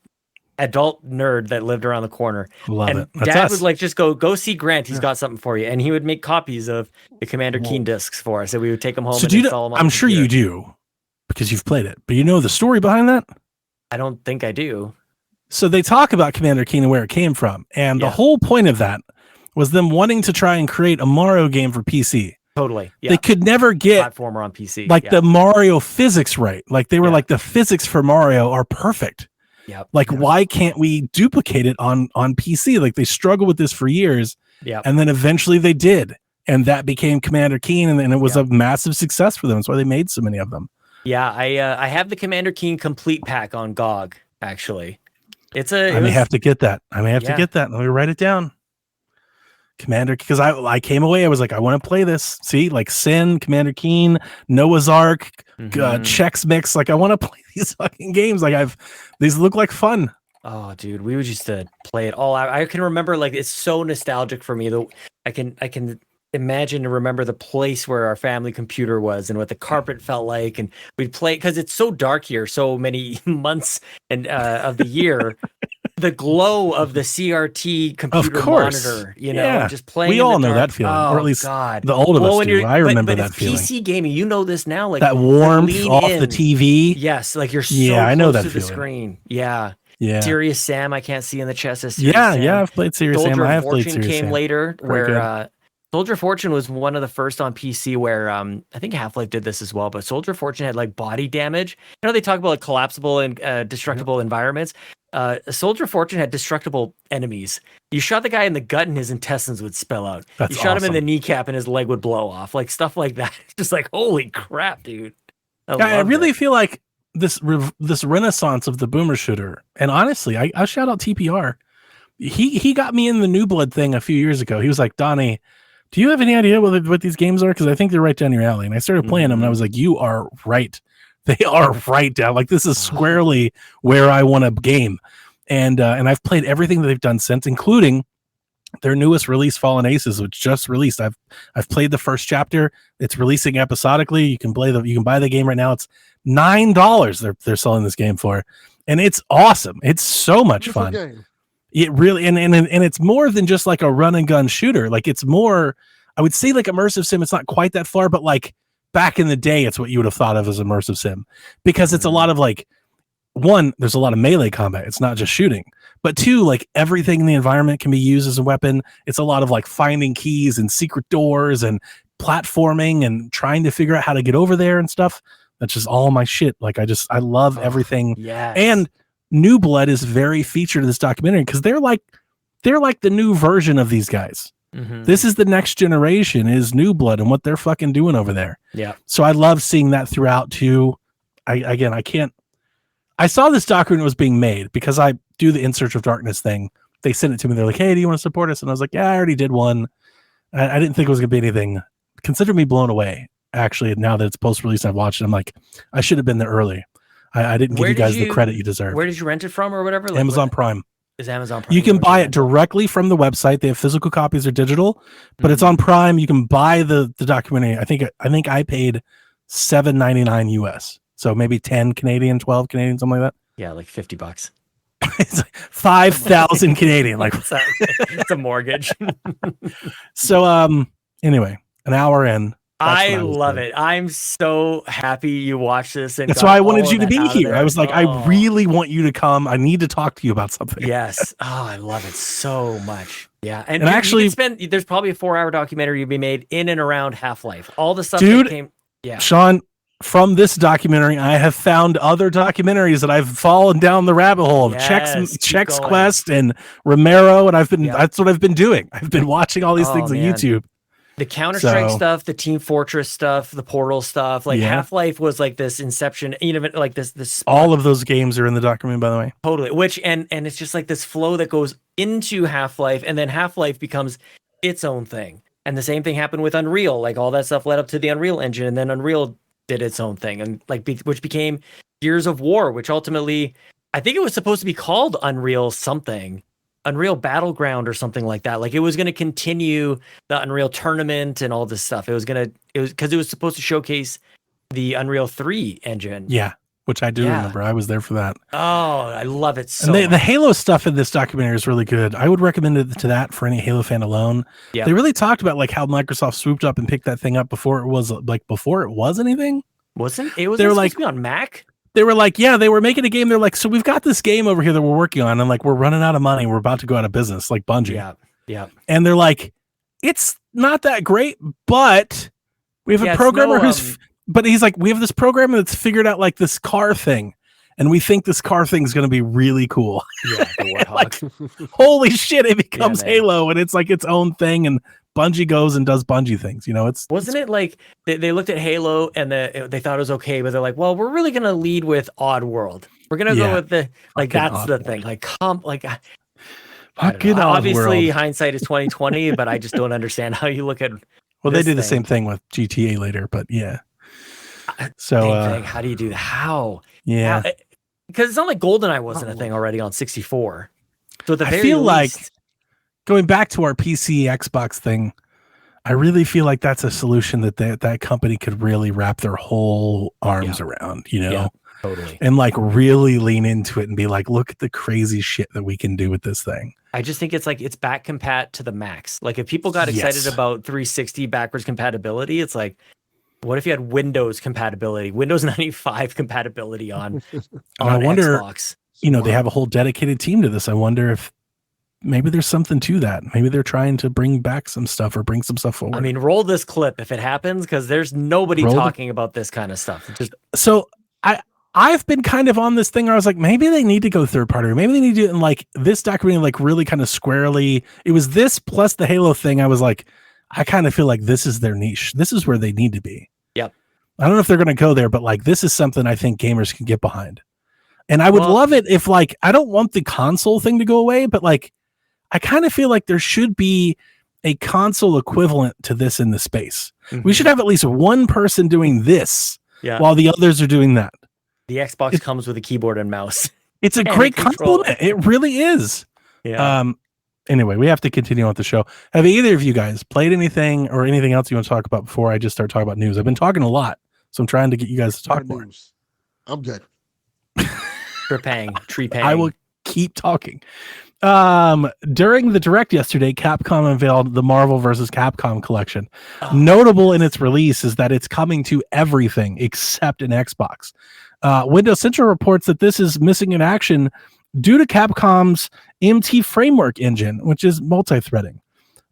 adult nerd that lived around the corner. Love it. Dad would like just go see Grant. He's got something for you. And he would make copies of the Commander Keen discs for us. So we would take them home and install them on I'm sure you do. because you've played it. But you know the story behind that? I don't think I do. So they talk about Commander Keen and where it came from. And the whole point of that was them wanting to try and create a Mario game for PC. Totally. Yeah. They could never get platformer on PC. Like the Mario physics right. Like they were like, the physics for Mario are perfect. Yep. Like, why can't we duplicate it on PC? Like they struggled with this for years. Yeah. And then eventually they did. And that became Commander Keen. And it was a massive success for them. That's why they made so many of them. Yeah. I have the Commander Keen complete pack on GOG, actually. I may have to get that. I may have to get that. Let me write it down. Commander, because I came away, I was like, I want to play this. See, like Sin, Commander Keen, Noah's Ark, Chex Mix. Like I want to play these fucking games. Like these look like fun. Oh, dude, we would used to play it all out. I can remember, like, it's so nostalgic for me. I can imagine and remember the place where our family computer was and what the carpet felt like, and we'd play because it's so dark here, so many months and of the year. The glow of the CRT computer monitor, just playing. We all know that feeling, or at least the old of us do. I remember that feeling. PC gaming, you know this now, like that warmth off the TV. Yes, like you're so I know close that to the feeling. screen. Yeah. Yeah. Serious Sam, I can't see in the chest as Serious Sam. I've played Serious Sam. I have played Serious Sam. Came later, where Soldier of Fortune was one of the first on PC where I think Half-Life did this as well, but Soldier of Fortune had like body damage. You know, they talk about like collapsible and destructible environments. Soldier of Fortune had destructible enemies. You shot the guy in the gut and his intestines would spill out. That's you shot awesome. him in the kneecap and his leg would blow off. Like stuff like that. Just like, holy crap, dude. I really feel like this renaissance of the boomer shooter. And honestly, I shout out TPR. He got me in the New Blood thing a few years ago. He was like, Donnie, do you have any idea what these games are? Because I think they're right down your alley. And I started playing them and I was like, you are right. They are right down. Like this is squarely where I want to game. And I've played everything that they've done since, including their newest release, Fallen Aces, which just released. I've played the first chapter. It's releasing episodically. You can buy the game right now. It's $9 they're selling this game for. And it's awesome. It's so much fun. Game. It really and it's more than just like a run and gun shooter. Like it's more, I would say like immersive sim. It's not quite that far, but like back in the day, it's what you would have thought of as immersive sim, because it's a lot of like, one, there's a lot of melee combat. It's not just shooting, but two, like everything in the environment can be used as a weapon. It's a lot of like finding keys and secret doors and platforming and trying to figure out how to get over there and stuff. That's just all my shit. Like I love everything. Yes. And New Blood is very featured in this documentary because they're like the new version of these guys. This is the next generation is New Blood and what they're fucking doing over there. Yeah. So I love seeing that throughout too. I saw this documentary was being made because I do the In Search of Darkness thing. They sent it to me. They're like, hey, do you want to support us? And I was like, yeah, I already did one. I didn't think it was going to be anything. Consider me blown away. Actually, now that it's post-release, I've watched it. I'm like, I should have been there early. I didn't give you guys the credit you deserve. Where did you rent it from or whatever? Like, Amazon Prime. Is Amazon Prime? You can buy it directly from the website. They have physical copies or digital, but it's on Prime. You can buy the documentary. I think I paid $7.99 US. So maybe 10 Canadian, 12 Canadian, something like that. Yeah, like $50. It's like 5,000 Canadian. Like it's a mortgage. So anyway, an hour in. I love it. I'm so happy you watched this. And that's why I wanted you to be here. I was like, I really want you to come. I need to talk to you about something. Yes. Oh, I love it so much. Yeah. And actually, there's probably a 4-hour documentary you'd be made in and around Half-Life. All the stuff dude, that came. Yeah. Sean, from this documentary, I have found other documentaries that I've fallen down the rabbit hole of Chex Quest and Romero. And that's what I've been doing. I've been watching all these things on YouTube. The Counter-Strike stuff, the Team Fortress stuff, the Portal stuff, like Half-Life was like this Inception, even like this. All of those games are in the documentary, by the way. Totally. Which and it's just like this flow that goes into Half-Life, and then Half-Life becomes its own thing. And the same thing happened with Unreal. Like all that stuff led up to the Unreal Engine, and then Unreal did its own thing, and like which became Gears of War, which ultimately I think it was supposed to be called Unreal something. Unreal Battleground or something like that. Like it was going to continue the Unreal Tournament and all this stuff. It was because it was supposed to showcase the Unreal 3 engine. Yeah, which I do remember. I was there for that. Oh, I love it so much. The Halo stuff in this documentary is really good. I would recommend it to that for any Halo fan alone. Yeah. They really talked about like how Microsoft swooped up and picked that thing up before it was anything. Wasn't it? Was They were supposed like, to be on Mac? they were like, yeah, they were making a game. They're like, so we've got this game over here that we're working on, and like we're running out of money. We're about to go out of business, like Bungie. Yeah, yeah. And they're like, it's not that great, but we have a programmer but he's like, we have this programmer that's figured out like this car thing, and we think this car thing is going to be really cool. Yeah, the Warthog. Like, holy shit, it becomes Halo, and it's like its own thing, and Bungie goes and does Bungie things. You know, it like they looked at Halo and they thought it was okay, but they're like, well, we're really gonna lead with Oddworld. We're gonna go with the like that's Oddworld. The thing. Like obviously hindsight is 2020, but I just don't understand how you look at. Well, they did the same thing with GTA later, but yeah. So how do you do that? How? Yeah, because it's not like GoldenEye wasn't a thing already on 64. So at the very I feel least, like going back to our PC Xbox thing, I really feel like that's a solution that that company could really wrap their whole arms around, you know? Yeah, totally. And like really lean into it and be like, look at the crazy shit that we can do with this thing. I just think it's like it's back compat to the max. Like if people got excited about 360 backwards compatibility, it's like, what if you had Windows compatibility, Windows 95 compatibility on I wonder, Xbox? You know, they have a whole dedicated team to this. I wonder if maybe there's something to that. Maybe they're trying to bring back some stuff or bring some stuff forward. I mean, roll this clip if it happens, because there's nobody talking about this kind of stuff. So I've been kind of on this thing where I was like, maybe they need to go third party. Maybe they need to, and like this documentary, like really kind of squarely, it was this plus the Halo thing. I was like, I kind of feel like this is their niche. This is where they need to be. Yep. I don't know if they're going to go there, but like, this is something I think gamers can get behind. And I would love it if like, I don't want the console thing to go away, but like, I kind of feel like there should be a console equivalent to this in the space. Mm-hmm. We should have at least one person doing this while the others are doing that. The Xbox comes with a keyboard and mouse. It's a great compliment. It really is. Yeah. Anyway, we have to continue on with the show. Have either of you guys played anything or anything else you want to talk about before I just start talking about news? I've been talking a lot, so I'm trying to get you guys to talk more. I'm good. Trepang. I will keep talking. During the direct yesterday, Capcom unveiled the Marvel vs. Capcom collection. Notable in its release is that it's coming to everything except an Xbox. Windows Central reports that this is missing in action due to Capcom's MT framework engine, which is multi-threading.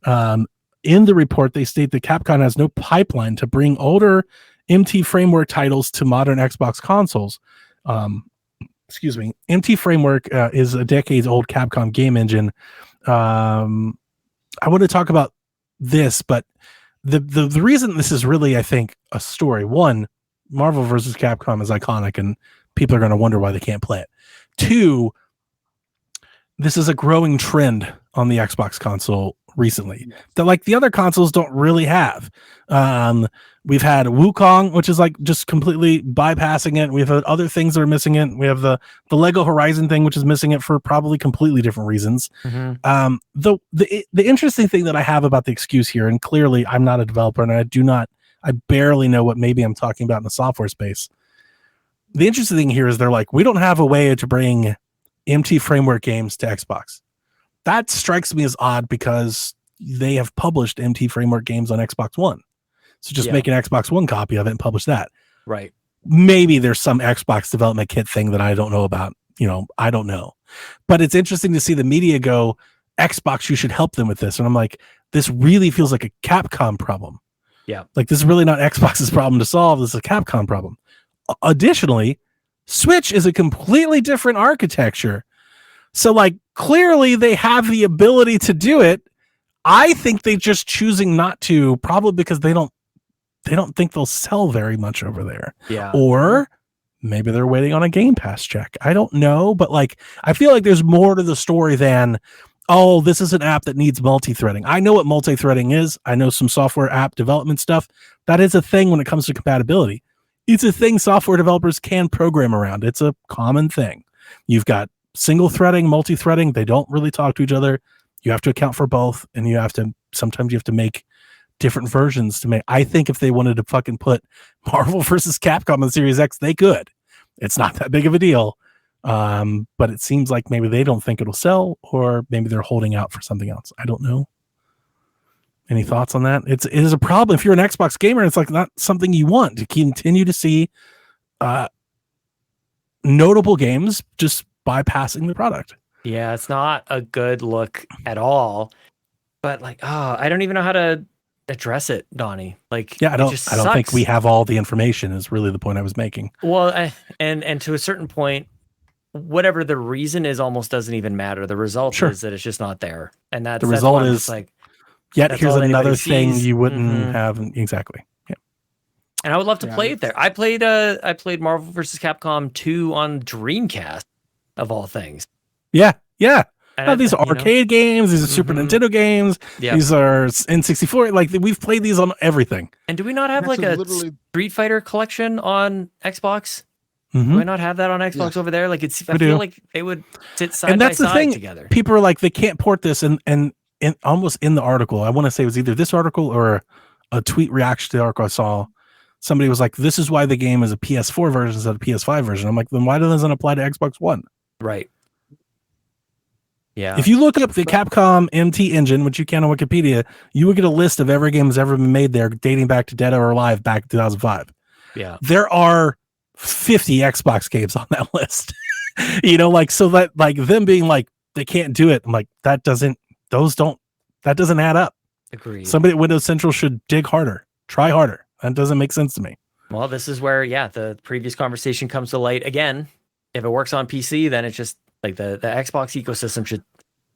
In the report, they state that Capcom has no pipeline to bring older MT framework titles to modern Xbox consoles. Excuse me. MT framework is a decades-old Capcom game engine. I want to talk about this, but the reason this is really, I think, a story. One, Marvel vs. Capcom is iconic, and people are going to wonder why they can't play it. Two, this is a growing trend on the Xbox console recently that like the other consoles don't really have. We've had Wukong, which is like just completely bypassing it. We've had other things that are missing it. We have the Lego Horizon thing, which is missing it for probably completely different reasons. Mm-hmm. The interesting thing that I have about the excuse here, and clearly I'm not a developer and I barely know what maybe I'm talking about in the software space. The interesting thing here is they're like, we don't have a way to bring MT framework games to Xbox. That strikes me as odd because they have published MT framework games on Xbox One. So just make an Xbox One copy of it and publish that. Right. Maybe there's some Xbox development kit thing that I don't know about. You know, I don't know. But it's interesting to see the media go, Xbox, you should help them with this. And I'm like, this really feels like a Capcom problem. Yeah. Like this is really not Xbox's problem to solve. This is a Capcom problem. Additionally, Switch is a completely different architecture. So like clearly they have the ability to do it. I think they're just choosing not to, probably because they don't think they'll sell very much over there. Yeah. Or maybe they're waiting on a Game Pass check. I don't know, but like I feel like there's more to the story than, oh, this is an app that needs multi-threading. I know what multi-threading is. I know some software app development stuff. That is a thing when it comes to compatibility. It's a thing software developers can program around. It's a common thing. You've got single threading, multi-threading. They don't really talk to each other. You have to account for both, and sometimes you have to make different versions to make. I think if they wanted to fucking put Marvel versus Capcom on Series X, they could. It's not that big of a deal. But it seems like maybe they don't think it'll sell, or maybe they're holding out for something else. I don't know. Any thoughts on that? It is a problem if you're an Xbox gamer. It's like not something you want to continue to see notable games just bypassing the product. Yeah, it's not a good look at all. But like, I don't even know how to address it, Donnie. Like, yeah, I don't think we have all the information. Is really the point I was making. Well, and to a certain point, whatever the reason is, almost doesn't even matter. The result is that it's just not there, and that's the result is like. Yet here's another thing you wouldn't have exactly. Yeah. And I would love to play it there. I played Marvel vs. Capcom 2 on Dreamcast, of all things. Yeah. These are arcade games, these are Super Nintendo games, these are N64. Like we've played these on everything. And do we not have like a Street Fighter collection on Xbox? Do I not have that on Xbox over there? Like I feel like they would sit side by side together. People are like, they can't port this and almost in the article, I want to say it was either this article or a tweet reaction to the article I saw. Somebody was like, this is why the game is a PS4 version instead of a PS5 version. I'm like, then why doesn't it apply to Xbox One? Right. Yeah. If you look up the Capcom MT engine, which you can on Wikipedia, you will get a list of every game that's ever been made there dating back to Dead or Alive back in 2005. Yeah. There are 50 Xbox games on that list. So that like them being like, they can't do it. I'm like, that doesn't add up. Agreed. Somebody at Windows Central should dig harder, try harder. That doesn't make sense to me. Well, this is where, the previous conversation comes to light again. If it works on PC, then it's just like the Xbox ecosystem should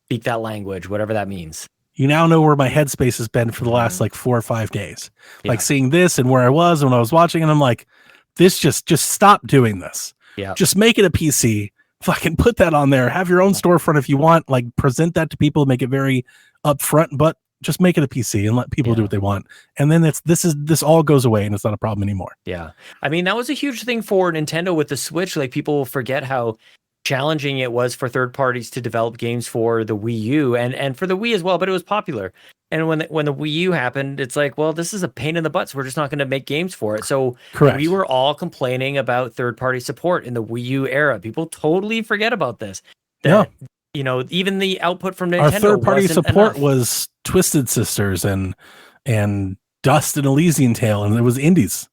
speak that language, whatever that means. You now know where my headspace has been for the last like 4 or 5 days. Like seeing this and where I was when I was watching, and I'm like, this just stop doing this. Yeah. Just make it a PC. Fucking put that on there. Have your own storefront if you want. Like present that to people, make it very upfront, but just make it a PC and let people do what they want. And then this all goes away and it's not a problem anymore. Yeah. I mean, that was a huge thing for Nintendo with the Switch. Like people forget how challenging it was for third parties to develop games for the Wii U and for the Wii as well, but it was popular. And when the Wii U happened, it's like, well, this is a pain in the butt, so we're just not going to make games for it. So we were all complaining about third-party support in the Wii U era. People totally forget about this. Even the output from Nintendo. Our third-party support enough. Was Twisted Sisters and Dust and Elysian Tale, and it was indies.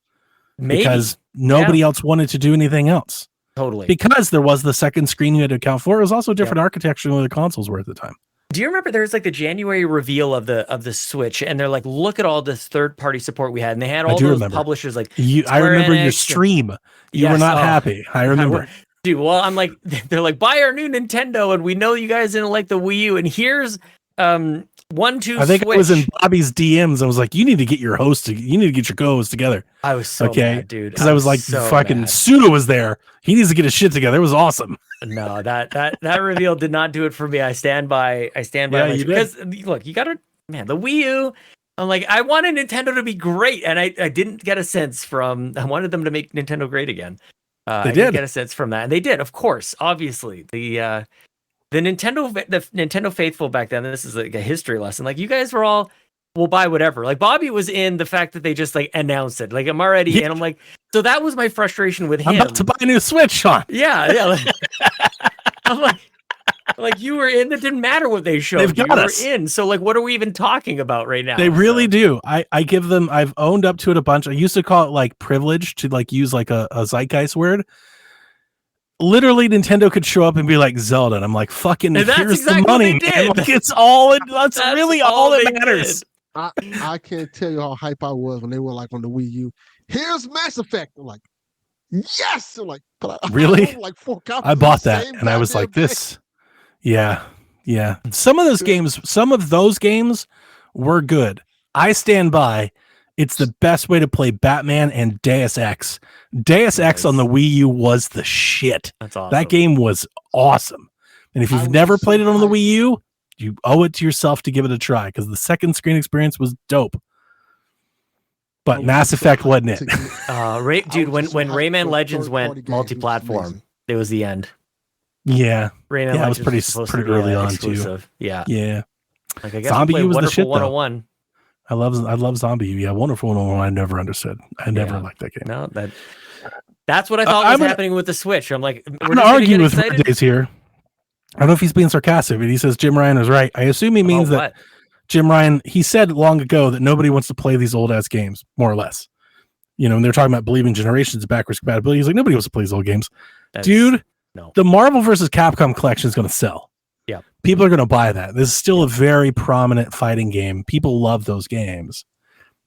Maybe. Because nobody else wanted to do anything else. Totally. Because there was the second screen you had to account for. It was also different architecture than what the consoles were at the time. Do you remember there was like the January reveal of the Switch, and they're like, look at all this third-party support we had, and they had all those publishers like I remember your stream. You were not happy. I remember. Dude, well, I'm like, they're like, buy our new Nintendo, and we know you guys didn't like the Wii U, and here's 1, 2. I think Switch. I was in Bobby's DMs. I was like, you need to get your co-hosts together. I was so mad, dude. Because I was like, fucking Suda was there. He needs to get his shit together. It was awesome. No, that reveal did not do it for me. I stand by because look, you gotta the Wii U. I'm like, I wanted Nintendo to be great, and I didn't get a sense from. I wanted them to make Nintendo great again. I didn't get a sense from that, and they did, of course, obviously. The Nintendo faithful back then. This is like a history lesson. Like you guys were all. We'll buy whatever. Like Bobby was in the fact that they just like announced it. Like I'm already, and I'm like, so that was my frustration with him. I'm about to buy a new Switch, Sean. Yeah. I'm like you were in. It didn't matter what they showed. They've got us in. So like, what are we even talking about right now? They really do. I give them. I've owned up to it a bunch. I used to call it like privilege to like use like a zeitgeist word. Literally, Nintendo could show up and be like Zelda, and I'm like, "Fucking, here's the money, man." Like, it's all. That's really all that matters. I can't tell you how hype I was when they were like on the Wii U. Here's Mass Effect. I'm like, yes. I'm like, really? Like 4 copies. I bought that, and I was like, this. Yeah. Some of those games were good. I stand by. It's the best way to play Batman and Deus Ex. Deus Ex on the Wii U was the shit. That's awesome. That game was awesome. And if you've never played it on the Wii U, you owe it to yourself to give it a try because the second screen experience was dope. But Mass Effect wasn't it. Dude, when Rayman Legends went multi-platform, it was the end. Yeah. Rayman Legends was pretty early on exclusive. Too. Yeah. Like I guess Zombie U was the shit 101. I love Zombie U. Yeah, Wonderful 101 I never understood. I never liked that game. No, that's what I thought was happening with the Switch. I'm like, I'm gonna argue with Days here. I don't know if he's being sarcastic, but he says Jim Ryan is right. I assume he means that Jim Ryan, he said long ago that nobody wants to play these old ass games, more or less. You know, when they're talking about believing generations of backwards compatibility, he's like, nobody wants to play these old games. Dude, no. The Marvel versus Capcom collection is going to sell. Yeah. People are going to buy that. This is still a very prominent fighting game. People love those games.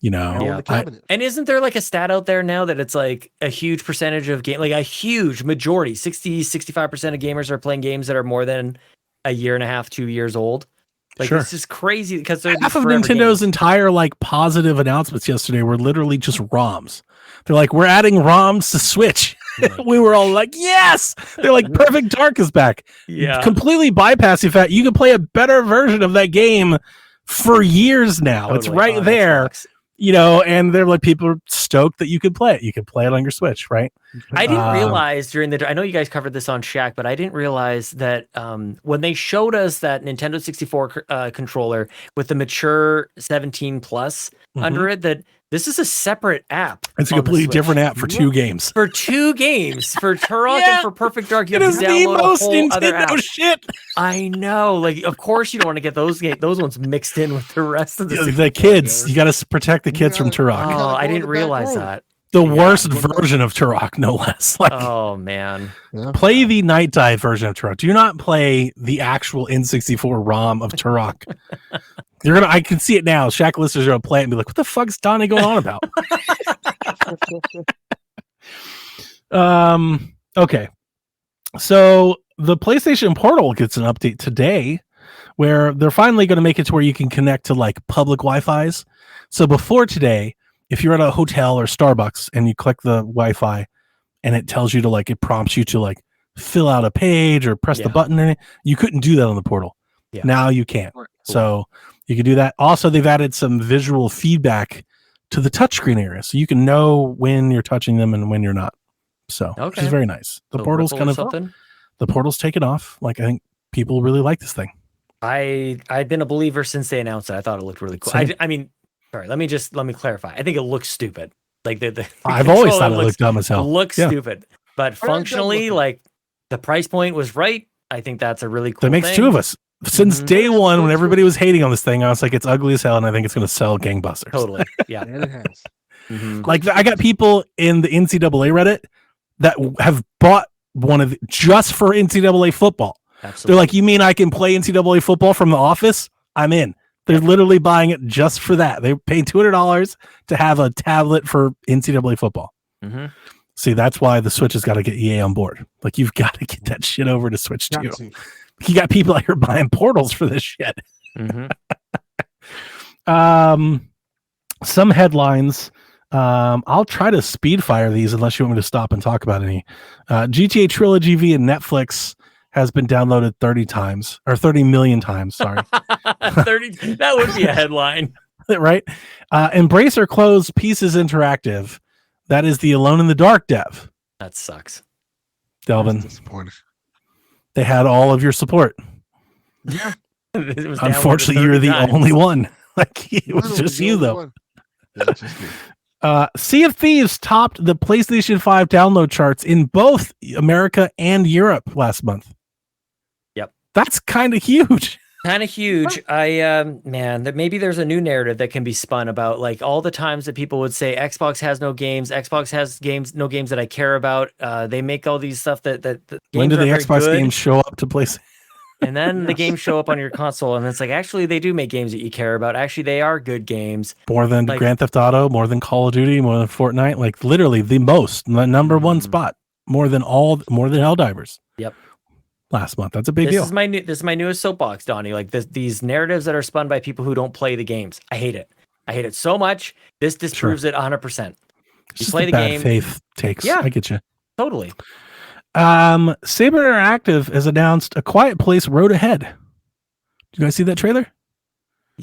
You know, and isn't there like a stat out there now that it's like a huge percentage of like a huge majority, 60-65% of gamers are playing games that are more than a year and a half, 2 years old. Like this is crazy because half of Nintendo's entire like positive announcements yesterday were literally just ROMs. They're like, we're adding ROMs to Switch. We were all like, yes. They're like, Perfect Dark is back. Yeah, completely bypassing the fact you can play a better version of that game for years now. Totally. It's right there. Xbox. You know, and they're like, people are stoked that you could play it. You can play it on your Switch, right? I didn't realize I know you guys covered this on Shaq, but I didn't realize that when they showed us that Nintendo 64 controller with the mature 17 plus under it, that this is a separate app. It's a completely different app for two games. For two games, for Turok and for Perfect Dark, you have to download a whole other app. Shit. I know. Like, of course, you don't want to get those ones mixed in with the rest of the kids. You got to protect the kids from Turok. Oh, I didn't realize that. The worst version of Turok, no less. Like, oh man! Play the Night Dive version of Turok. Do not play the actual N64 ROM of Turok. I can see it now. Shaq listeners are gonna play it and be like, "What the fuck's Donnie going on about?" Okay. So the PlayStation Portal gets an update today, where they're finally going to make it to where you can connect to like public Wi-Fi's. So before today, if you're at a hotel or Starbucks and you click the Wi-Fi and it tells you to like, it prompts you to like fill out a page or press the button in it, you couldn't do that on the Portal. Yeah. Now you can. Cool. So you can do that. Also, they've added some visual feedback to the touchscreen area, so you can know when you're touching them and when you're not. So, which is very nice. The Portal's kind of the Portal's taken off. Like, I think people really like this thing. I've been a believer since they announced it. I thought it looked really cool. I mean, sorry, let me clarify. I think it looks stupid. Like the I've always thought it looked dumb as hell. It looks stupid, but functionally, like the price point was right. I think that's a really cool. That makes two of us. Since day one, when everybody was hating on this thing, I was like, it's ugly as hell, and I think it's going to sell gangbusters. Totally, yeah. And it has. Like, I got people in the NCAA Reddit that have bought one of just for NCAA football. Absolutely. They're like, you mean I can play NCAA football from the office? I'm in. They're literally buying it just for that. They pay $200 to have a tablet for NCAA football. Mm-hmm. See, that's why the Switch has got to get EA on board. Like, you've got to get that shit over to Switch too. You got people out here buying Portals for this shit. Mm-hmm. Some headlines. I'll try to speed fire these unless you want me to stop and talk about any. GTA Trilogy via Netflix has been downloaded 30 million times. Sorry. 30. That would be a headline. Right? Embrace or Close Pieces Interactive. That is the Alone in the Dark dev. That sucks. Delvin. They had all of your support. Yeah. Unfortunately, you're the only one. Like, it was just you, though. Yeah, just me. Sea of Thieves topped the PlayStation 5 download charts in both America and Europe last month. Yep. That's kind of huge. Kind of huge. Maybe there's a new narrative that can be spun about like all the times that people would say Xbox has no games, Xbox has no games that I care about. They make all these stuff that when do the Xbox games show up to PlayStation? And then the games show up on your console, and it's like, actually, they do make games that you care about. Actually, they are good games. More than like, Grand Theft Auto, more than Call of Duty, more than Fortnite. Like, literally the number one spot. More than Helldivers. Yep. Last month. That's a big deal. This is my newest soapbox, Donnie. Like, these narratives that are spun by people who don't play the games. I hate it. I hate it so much. This disproves it 100%. You play the game. Faith takes. Yeah. I get you. Totally. Saber Interactive has announced A Quiet Place Road Ahead. Did you guys see that trailer?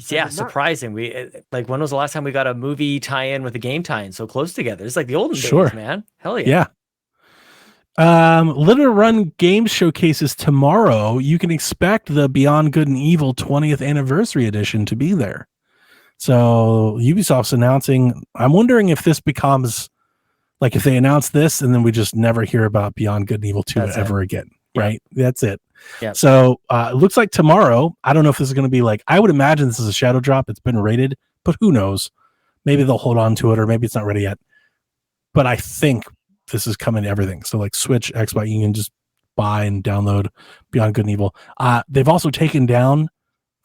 Yeah, surprising. When was the last time we got a movie tie-in with a game tie-in so close together? It's like the olden days, man. Hell yeah. Limited Run Games showcases tomorrow. You can expect the Beyond Good and Evil 20th Anniversary Edition to be there. So Ubisoft's announcing. I'm wondering if this becomes like if they announce this and then we just never hear about Beyond Good and Evil 2 ever again. Right? That's it. Yep. So it looks like tomorrow. I don't know if this is going to be like. I would imagine this is a shadow drop. It's been rated, but who knows? Maybe they'll hold on to it, or maybe it's not ready yet. But I think this is coming to everything. So like Switch, Xbox, you can just buy and download Beyond Good and Evil. They've also taken down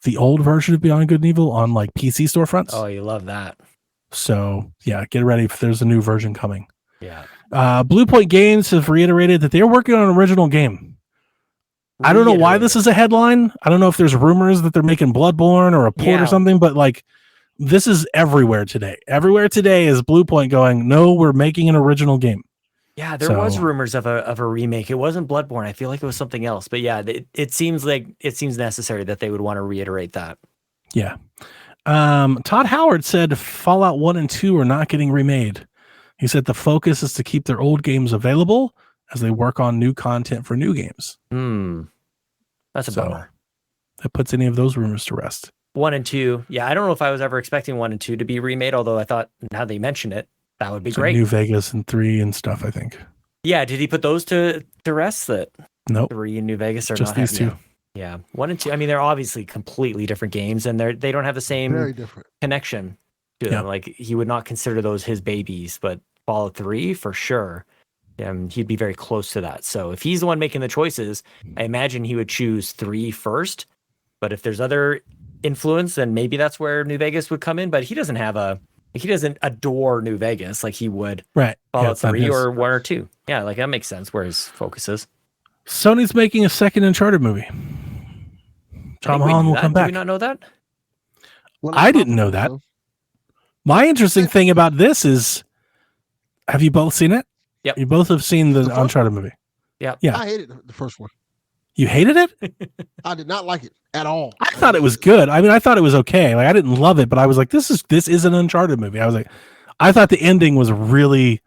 the old version of Beyond Good and Evil on like PC storefronts. Oh, you love that. So yeah, get ready if there's a new version coming. Yeah. Blue Point Games have reiterated that they're working on an original game. I don't know why this is a headline. I don't know if there's rumors that they're making Bloodborne or a port or something, but like this is everywhere today. Everywhere today is Blue Point going, no, we're making an original game. Yeah, there was rumors of a remake. It wasn't Bloodborne. I feel like it was something else. But yeah, it seems necessary that they would want to reiterate that. Yeah. Todd Howard said Fallout 1 and 2 are not getting remade. He said the focus is to keep their old games available as they work on new content for new games. That's a bummer. That puts any of those rumors to rest. 1 and 2. Yeah, I don't know if I was ever expecting 1 and 2 to be remade, although I thought now they mention it, that would be great. New Vegas and 3 and stuff, I think. Yeah, did he put those to rest? That nope. 3 in New Vegas are just not these two. Yeah, 1 and 2. I mean, they're obviously completely different games, and they don't have the same Very different connection to them. Like he would not consider those his babies, but Fallout 3 for sure. He'd be very close to that. So if he's the one making the choices, I imagine he would choose 3 first. But if there's other influence, then maybe that's where New Vegas would come in. But he doesn't adore New Vegas like he would Fallout 3 or 1 or 2. Yeah, like that makes sense where his focus is. Sony's making a second Uncharted movie. Tom Holland will come back. Did we not know that? I didn't know that. My interesting thing about this is, have you both seen it? Yep. You both have seen the Uncharted movie. Yeah. I hated the first one. You hated it? I did not like it at all. I thought it was good. I mean, I thought it was okay. Like I didn't love it, but I was like, this is an Uncharted movie. I thought the ending was really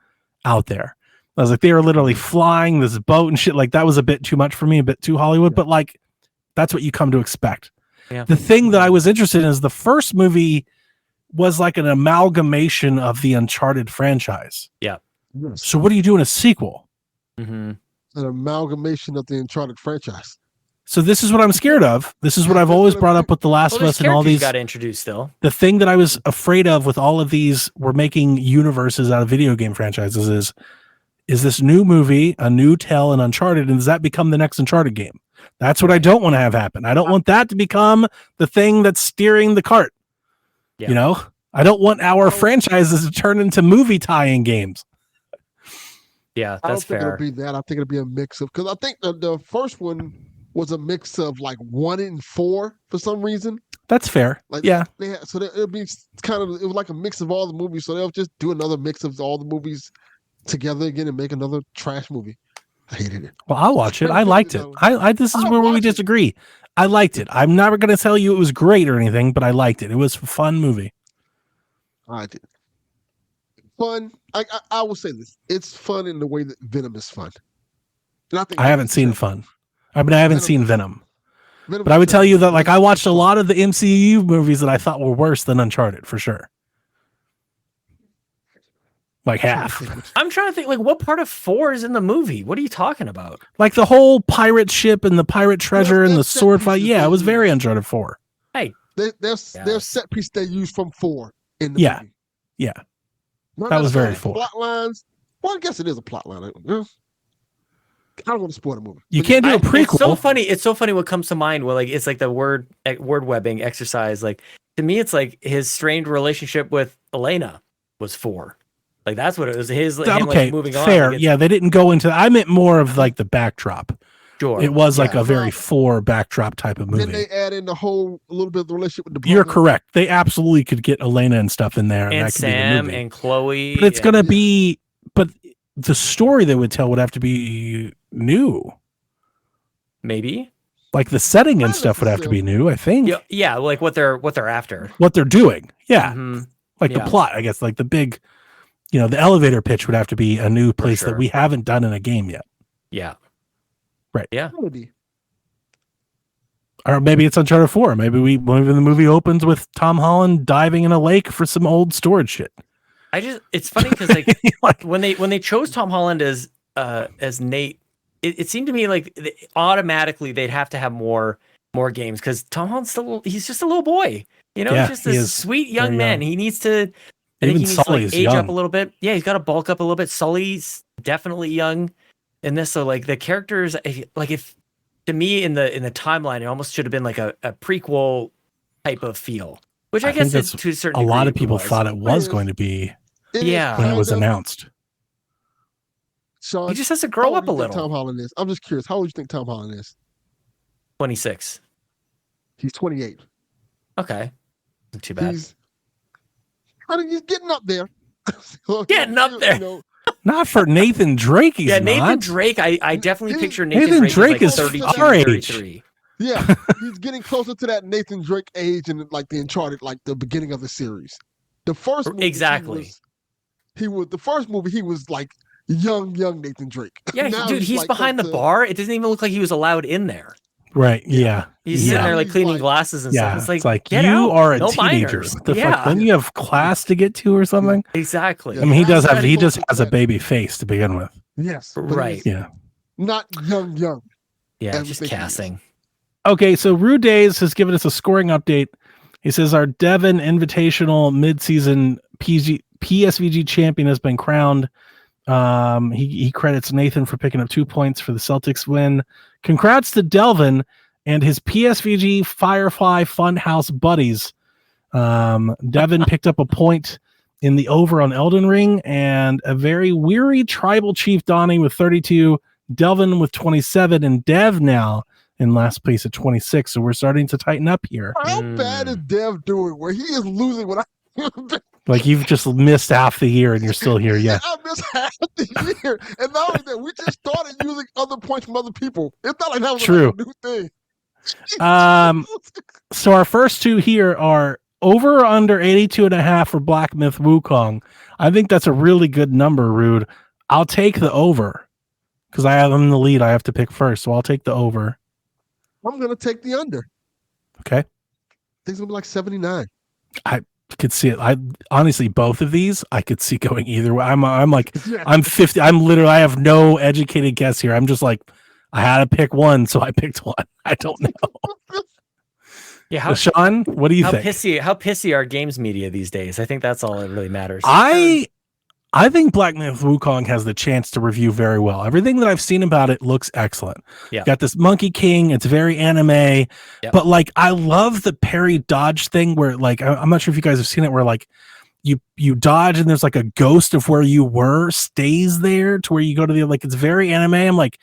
out there. I was like, they were literally flying this boat and shit. Like that was a bit too much for me, a bit too Hollywood, but like that's what you come to expect. Yeah. The thing that I was interested in is the first movie was like an amalgamation of the Uncharted franchise. Yeah. Yes. So what do you do in a sequel? Mm-hmm. An amalgamation of the Uncharted franchise. So this is what I'm scared of. This is what I've always brought up with The Last of Us and all these. Got introduced still. The thing that I was afraid of with all of these, we're making universes out of video game franchises. Is this new movie a new tell in Uncharted, and does that become the next Uncharted game? That's what I don't want to have happen. I don't want that to become the thing that's steering the cart. Yeah. You know, I don't want our franchises to turn into movie tie-in games. Yeah, I don't that's think fair. it'll be that. I think it'll be a mix of, because I think the first one was a mix of like 1 and 4 for some reason. That's fair. Like yeah. It'll be it was like a mix of all the movies. So they'll just do another mix of all the movies together again and make another trash movie. I hated it. Well, I'll watch it. I liked it. This is where we disagree. I liked it. I'm never going to tell you it was great or anything, but I liked it. It was a fun movie. I did. Fun. I will say this. It's fun in the way that Venom is fun. And I haven't seen fun. I mean, I haven't seen Venom. But I would is tell you that like I watched a lot of the MCU movies that I thought were worse than Uncharted for sure. Like half. I'm trying to think, like, what part of 4 is in the movie? What are you talking about? Like the whole pirate ship and the pirate treasure and the sword fight. Yeah, it was very Uncharted 4. Hey, there's set piece they use from 4 in the movie. Yeah. Not That was very necessarily 4. Plot lines. Well, I guess it is a plot line. I don't want to spoil the movie. You can't do a prequel. It's so funny. It's so funny what comes to mind. Well, like it's like the word webbing exercise. Like to me, it's like his strained relationship with Elena was 4. Like that's what it was. His him, like, moving on. Fair. Like, yeah, they didn't go into. I meant more of like the backdrop. Sure. It was like a very 4 backdrop type of movie. Then they add in the whole a little bit of the relationship with the brother. You're correct. They absolutely could get Elena and stuff in there, and that could Sam be the movie. and Chloe. But it's gonna be. But the story they would tell would have to be new. Maybe. Like the setting and stuff would have to be new. I think. Yeah, like what they're after. What they're doing. Yeah. Mm-hmm. Like the plot, I guess. Like the big, the elevator pitch would have to be a new place that we haven't done in a game yet. Yeah. Right. Yeah. Or maybe it's Uncharted 4. Maybe the movie opens with Tom Holland diving in a lake for some old storage shit. It's funny because like when they chose Tom Holland as Nate it seemed to me like automatically they'd have to have more games because Tom Holland's he's just a little boy. You know, Yeah, he's just he this is sweet young very man. young. He needs to. I Even think he needs to Sully like is age young. up a little bit. Yeah, he's got to bulk up a little bit. Sully's definitely young in this. So like the characters, if to me in the timeline, it almost should have been like a prequel type of feel, which I guess think it's that's to a certain a degree lot of it people was. thought it was is. going to be It Yeah. is when it kind was of- announced. Sean, He just has to how grow old up do a you think Tom little. Holland is. I'm just curious. How old do you think Tom Holland is? 26. He's 28. Okay, not too bad. He's getting up there. So, Getting up there. You know, Not for Nathan Drake. He's Yeah, not. Nathan Drake. I definitely picture Nathan Nathan Drake Drake as is like 32, our age. 33. yeah, he's getting closer to that Nathan Drake age in like the Uncharted, like the beginning of the series. The first movie, Exactly. He was the first movie. He was like young Nathan Drake. Yeah, Now dude, he's like behind the close to- bar. It doesn't even look like he was allowed in there. Right. Yeah. He's Yeah. sitting there like He's cleaning like- glasses and Yeah. stuff. It's like get you out. are a No teenager. minors. What the Yeah. fuck? Don't you have class to get to or something? Exactly. Yeah. I mean, he That's does have. very He close just to has a that. baby face to begin with. Yes, but Right. he's Yeah. not young. Yeah, Everything just he is. casting. Okay, so Rude Days has given us a scoring update. He says our Devon Invitational midseason PSVG champion has been crowned. He credits Nathan for picking up 2 points for the Celtics win. Congrats to Delvin and his PSVG Firefly Funhouse buddies. Devin picked up a point in the over on Elden Ring, and a very weary tribal chief Donnie with 32, Delvin with 27, and Dev now in last place at 26. So we're starting to tighten up here. How bad is Dev doing where he is losing when Like you've just missed half the year and you're still here. Yeah. I missed half the year. And not only that, we just started using other points from other people. It's not like that was True. a new thing. So our first two here are over or under 82.5 for Black Myth Wukong. I think that's a really good number, Rude. I'll take the over because I have them in the lead. I have to pick first, so I'll take the over. I'm gonna take the under. Okay. I think it's gonna be like 79. Could see it. I honestly, both of these I could see going either way. I'm like Yeah. I'm 50. I'm literally I have no educated guess here. I'm just like I had to pick one, so I picked one. I don't know. Yeah, how Sean, what do you think? pissy are games media these days? I think that's all that really matters. I think Black Myth Wukong has the chance to review very well. Everything that I've seen about it looks excellent. Yeah. Got this Monkey King. It's very anime, Yep. but like I love the parry dodge thing where like I'm not sure if you guys have seen it where like you dodge and there's like a ghost of where you were stays there to where you go to the like it's very anime. I'm like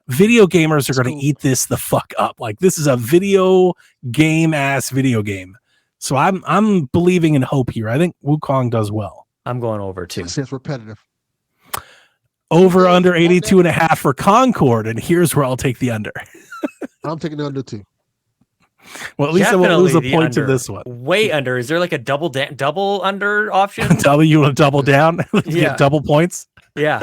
video gamers are going to eat this the fuck up. Like this is a video game ass video game. So I'm believing in hope here. I think Wukong does well. I'm going over too. It's repetitive. Over under 82.5 for Concord, and here's where I'll take the under. I'm taking the under too. Well, at least I won't lose a the point to under. this one. Way under. Is there like a double under option? Tell you to double down, Yeah. get double points. Yeah.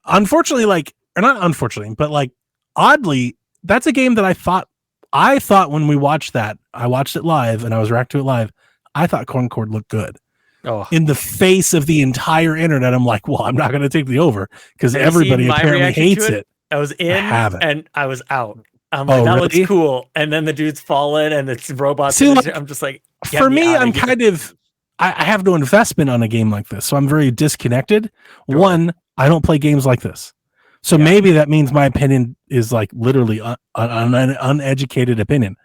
Unfortunately, like or not unfortunately, but like oddly, that's a game that I thought when we watched that, I watched it live and I was reacting to it live. I thought Concord looked good. Oh, In the face of the entire internet, I'm like, well, I'm not going to take the over because Have you everybody seen my apparently reaction hates to it. I was in haven't. and I was out. I'm like, that really? looks cool. And then the dude's falling and it's robots. See, and like, I'm just like, get For me, outta I'm here. kind of I have no investment on a game like this, so I'm very disconnected. Sure. One, I don't play games like this, so Yeah. maybe that means my opinion is like literally an uneducated opinion.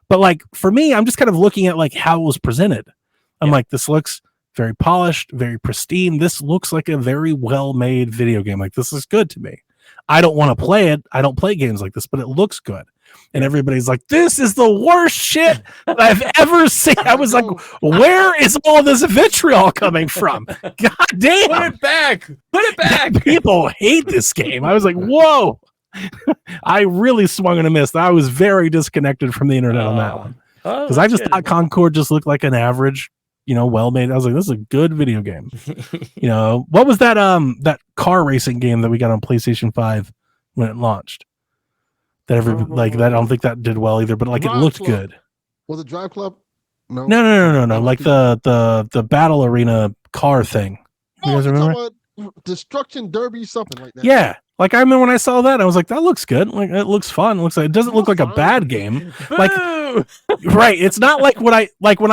But like for me, I'm just kind of looking at like how it was presented. I'm Yeah. like, this looks very polished, very pristine. This looks like a very well-made video game. Like this is good to me. I don't want to play it. I don't play games like this, but it looks good. And everybody's like, this is the worst shit that I've ever seen. I was like, where is all this vitriol coming from? God damn. Put it back. Put it back. People hate this game. I was like, whoa. I really swung and a miss. I was very disconnected from the internet on that one. Because I just thought Concord just looked like an average, well-made. I was like, this is a good video game. What was that that car racing game that we got on PlayStation 5 when it launched? That I don't think that did well either, but like it Drive looked Club. good. Was it Drive Club? No. Like the battle arena car thing. You guys remember? Destruction Derby, something like that. Yeah. Like I remember when I saw that, I was like, that looks good. Like it looks fun. It looks like it doesn't look like a bad game. Like right. It's not like when I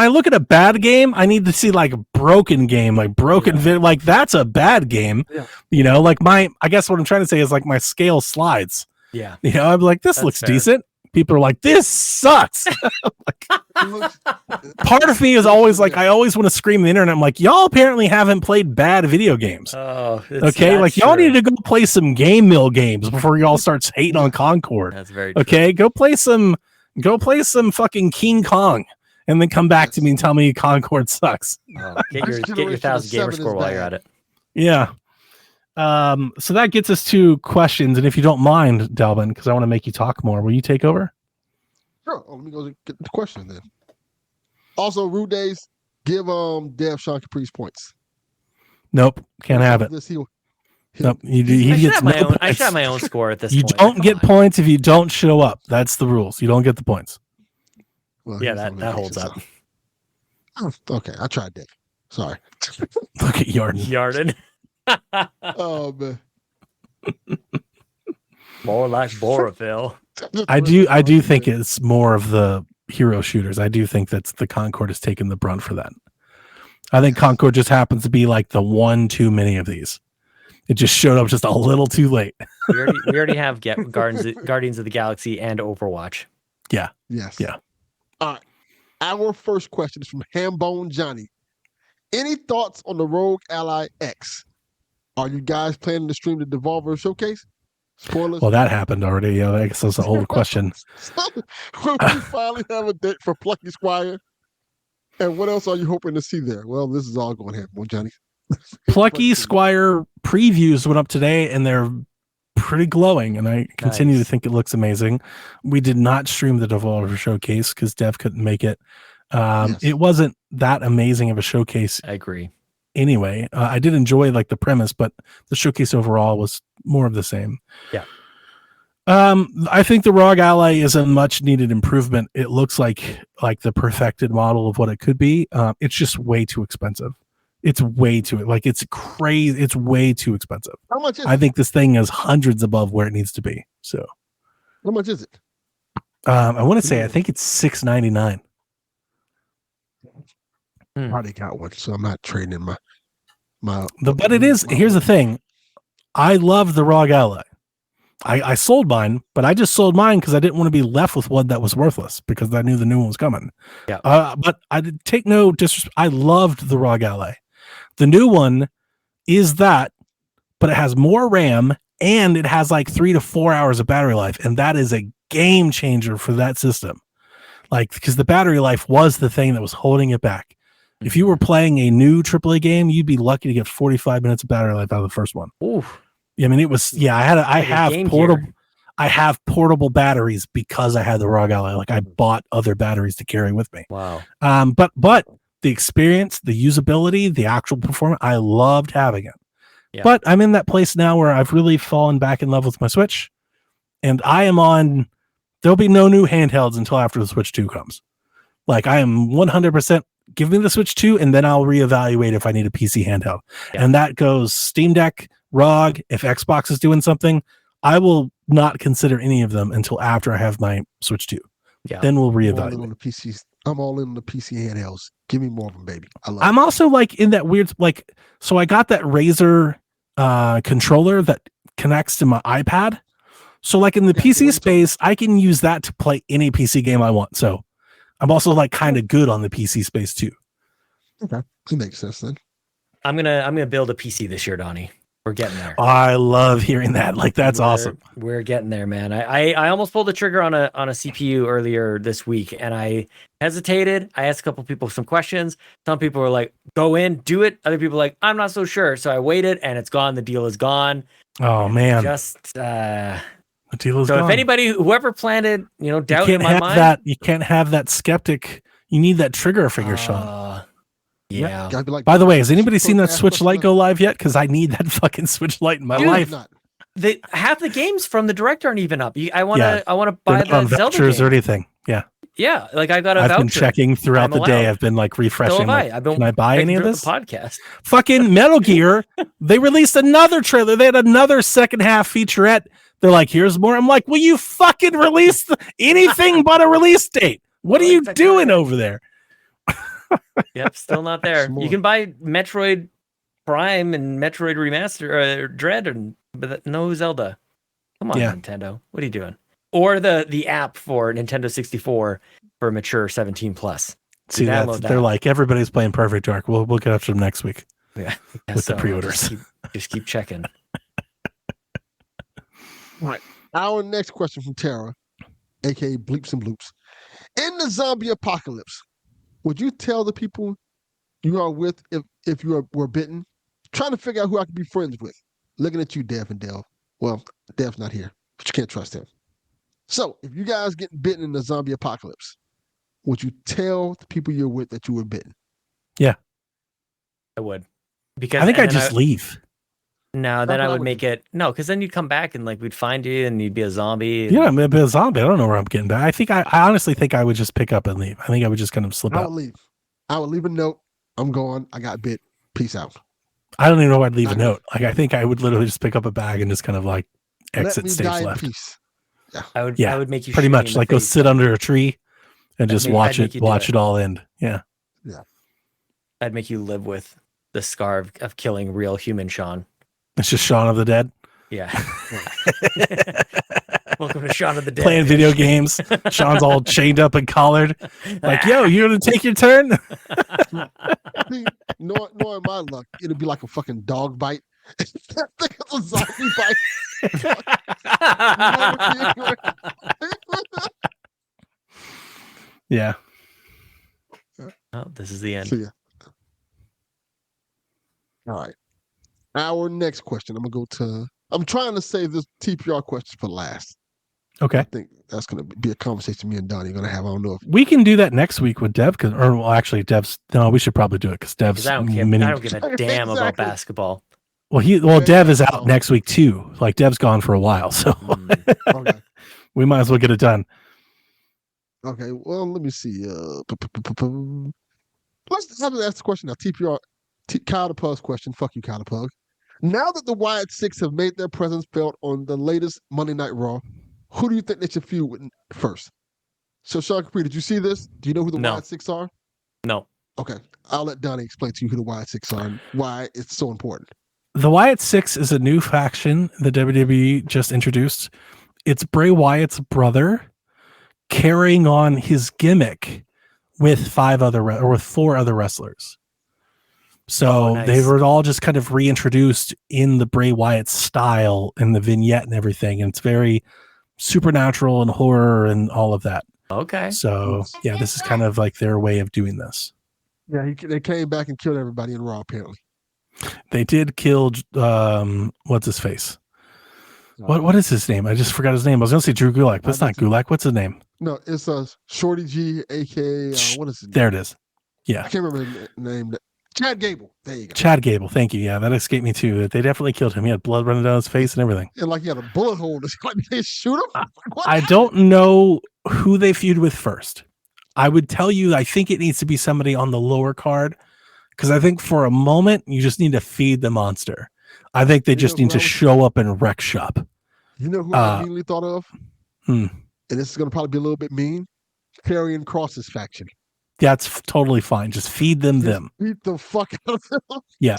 look at a bad game, I need to see like a broken game, like broken like that's a bad game. Yeah. You know, like I guess what I'm trying to say is like my scale slides. Yeah. You know, I'm like, this looks decent. People are like, this sucks. Part of me is always like, I always want to scream the internet. I'm like, y'all apparently haven't played bad video games. Oh, okay. Like y'all need to go play some Game Mill games before y'all starts hating on Concord. That's very true. Okay. Go play some fucking King Kong and then come back to me and tell me Concord sucks. Oh, get your 1,000 gamer score while you're at it. Yeah. So that gets us to questions, and if you don't mind, Delvin, because I want to make you talk more, will you take over? Sure. Let me go get the question then. Also, Rude Days, give Dev Sean Caprice points. Nope, can't have it. Nope, he gets no points. I should have my own score at this point. You don't get points if you don't show up. That's the rules. You don't get the points. Well, yeah, that holds up. Okay, I tried that. Sorry. Look at Yarden. Oh man. More like Boroville. I do think it's more of the hero shooters. I do think that's the Concord has taken the brunt for that. I think Concord just happens to be like the one too many of these. It just showed up just a little too late. we already have Guardians of the Galaxy and Overwatch. Yeah. Yes. Yeah. All right. Our first question is from Hambone Johnny. Any thoughts on the Rogue Ally X? Are you guys planning to stream the Devolver Showcase? Spoilers. Well, that happened already. Yeah, I guess that's the whole question. Will we finally have a date for Plucky Squire? And what else are you hoping to see there? Well, this is all going to happen, Johnny. Plucky Squire previews went up today, and they're pretty glowing, and I continue to think it looks amazing. We did not stream the Devolver Showcase because Dev couldn't make it. It wasn't that amazing of a showcase. I agree. Anyway, I did enjoy like the premise, but the showcase overall was more of the same. Yeah. I think the Rogue Ally is a much needed improvement. It looks like the perfected model of what it could be. It's just way too expensive. It's way too it's crazy. It's way too expensive. How much is I think this thing is hundreds above where it needs to be. So how much is it? I want to say I think it's $6.99. Already got one, so I'm not trading in my. But it is. Here's the thing. I love the Rogue Ally. I sold mine, but I just sold mine because I didn't want to be left with one that was worthless because I knew the new one was coming. Yeah. But I did take no disrespect. I loved the Rogue Ally. The new one is that, but it has more RAM and it has like 3 to 4 hours of battery life, and that is a game changer for that system. Like because the battery life was the thing that was holding it back. If you were playing a new AAA game, you'd be lucky to get 45 minutes of battery life out of the first one. Oof. I mean, it was, I have portable batteries because I had the Rogue Ally. Like I bought other batteries to carry with me. Wow. But the experience, the usability, the actual performance, I loved having it. Yeah. But I'm in that place now where I've really fallen back in love with my Switch, and there'll be no new handhelds until after the Switch 2 comes. Like I am 100%. Give me the Switch 2, and then I'll reevaluate if I need a PC handheld. Yeah. And that goes Steam Deck, ROG. If Xbox is doing something, I will not consider any of them until after I have my Switch 2. Yeah. Then we'll reevaluate. I'm all in on the PC handhelds. Give me more of them, baby. I'm also like in that weird, like, so I got that Razer controller that connects to my iPad. So like in the PC space, I can use that to play any PC game I want. So I'm also like kind of good on the PC space too. Okay, that makes sense then. I'm gonna build a PC this year, Donnie. We're getting there. I love hearing that. Like that's awesome. We're getting there, man. I almost pulled the trigger on a CPU earlier this week, and I hesitated. I asked a couple people some questions. Some people were like, "Go in, do it." Other people were like, "I'm not so sure." So I waited, and it's gone. The deal is gone. Oh man! The deal is gone. If anybody, whoever planted, doubt in my mind, you can't have that skeptic. You need that trigger finger, Sean. Yeah. By the way, has anybody seen that Switch Lite go live yet? Because I need that fucking Switch Lite in my life. Half the games from the Direct aren't even up. I want to buy the Zelda vouchers game. or anything. Yeah. Yeah, like I got a I've voucher. been checking throughout the day. I've been like refreshing. So have like, I've been can I buy any of this? The podcast. Fucking Metal Gear. They released another trailer. They had another second half featurette. They're like, here's more. I'm like, will you fucking release anything but a release date? What are you doing over there? Yep, still not there. You can buy Metroid Prime and Metroid Remaster Dread, but no Zelda. Come on, Nintendo. What are you doing? Or the app for Nintendo 64 for mature 17 plus. See, they're like, everybody's playing Perfect Dark. We'll get up to them next week. Yeah, with the pre-orders. Just keep checking. All right. Our next question from Tara, aka Bleeps and Bloops. In the zombie apocalypse, would you tell the people you are with if you were bitten? Trying to figure out who I could be friends with. Looking at you, Dev and Del. Well, Dev's not here, but you can't trust him. So, if you guys get bitten in the zombie apocalypse, would you tell the people you're with that you were bitten? Yeah. I would. Because I think I'd just leave. No, then I would make it. No, because then you'd come back and like we'd find you and you'd be a zombie. Yeah, I'm a zombie. I don't know where I'm getting back. I honestly think I would just pick up and leave. I think I would just kind of slip out. I would leave a note. I'm gone. I got bit. Peace out. I don't even know where I'd leave a note. Like I think I would literally just pick up a bag and just kind of like exit stage left. Yeah. I would make you pretty much like go sit under a tree and just watch it all end. Yeah. Yeah. I'd make you live with the scar of killing real human Sean. It's just Shaun of the Dead. Yeah. Welcome to Shaun of the Dead. Playing video games. Sean's all chained up and collared. Like, yo, you gonna take your turn? Knowing my luck, it'd be like a fucking dog bite. It's a zombie bite. Yeah. Oh, this is the end. So, yeah. All right. Our next question. I'm trying to save this TPR question for last. Okay. I think that's going to be a conversation me and Donnie are going to have. I don't know if we can do that next week with Dev. Actually, Dev's. No, we should probably do it because Dev's. I don't give a damn about basketball. Well, Dev is out next week too. Like Dev's gone for a while, so okay. We might as well get it done. Okay. Well, let me see. Let's have to ask the question now. TPR, Kyle the Pug's question. Fuck you, Kyle the Pug. Now that the Wyatt Six have made their presence felt on the latest Monday Night Raw, who do you think they should feud with first? So, Sean Capri, did you see this? Do you know who the Wyatt Six are? No. Okay. I'll let Donnie explain to you who the Wyatt Six are and why it's so important. The Wyatt Six is a new faction the WWE just introduced. It's Bray Wyatt's brother carrying on his gimmick with four other wrestlers. So nice. They were all just kind of reintroduced in the Bray Wyatt style and the vignette and everything. And it's very supernatural and horror and all of that. Okay. So yeah, this is kind of like their way of doing this. Yeah, they came back and killed everybody in Raw, apparently. They did kill, what's his face? What is his name? I just forgot his name. I was going to say Drew Gulak, but it's not Gulak. What's his name? No, it's Shorty G, a.k.a. what is his name? There it is. Yeah. I can't remember his name. Chad Gable. There you go. Chad Gable. Thank you. Yeah, that escaped me too. They definitely killed him. He had blood running down his face and everything. And like he had a bullet hole. Like they shoot him? Like, I don't know who they feud with first. I would tell you, I think it needs to be somebody on the lower card because I think for a moment, you just need to feed the monster. I think they just need to show up and wreck shop. You know who I immediately thought of? And this is going to probably be a little bit mean. Karrion Kross's faction. That's totally fine. Just feed them. Beat the fuck out of them. Yeah.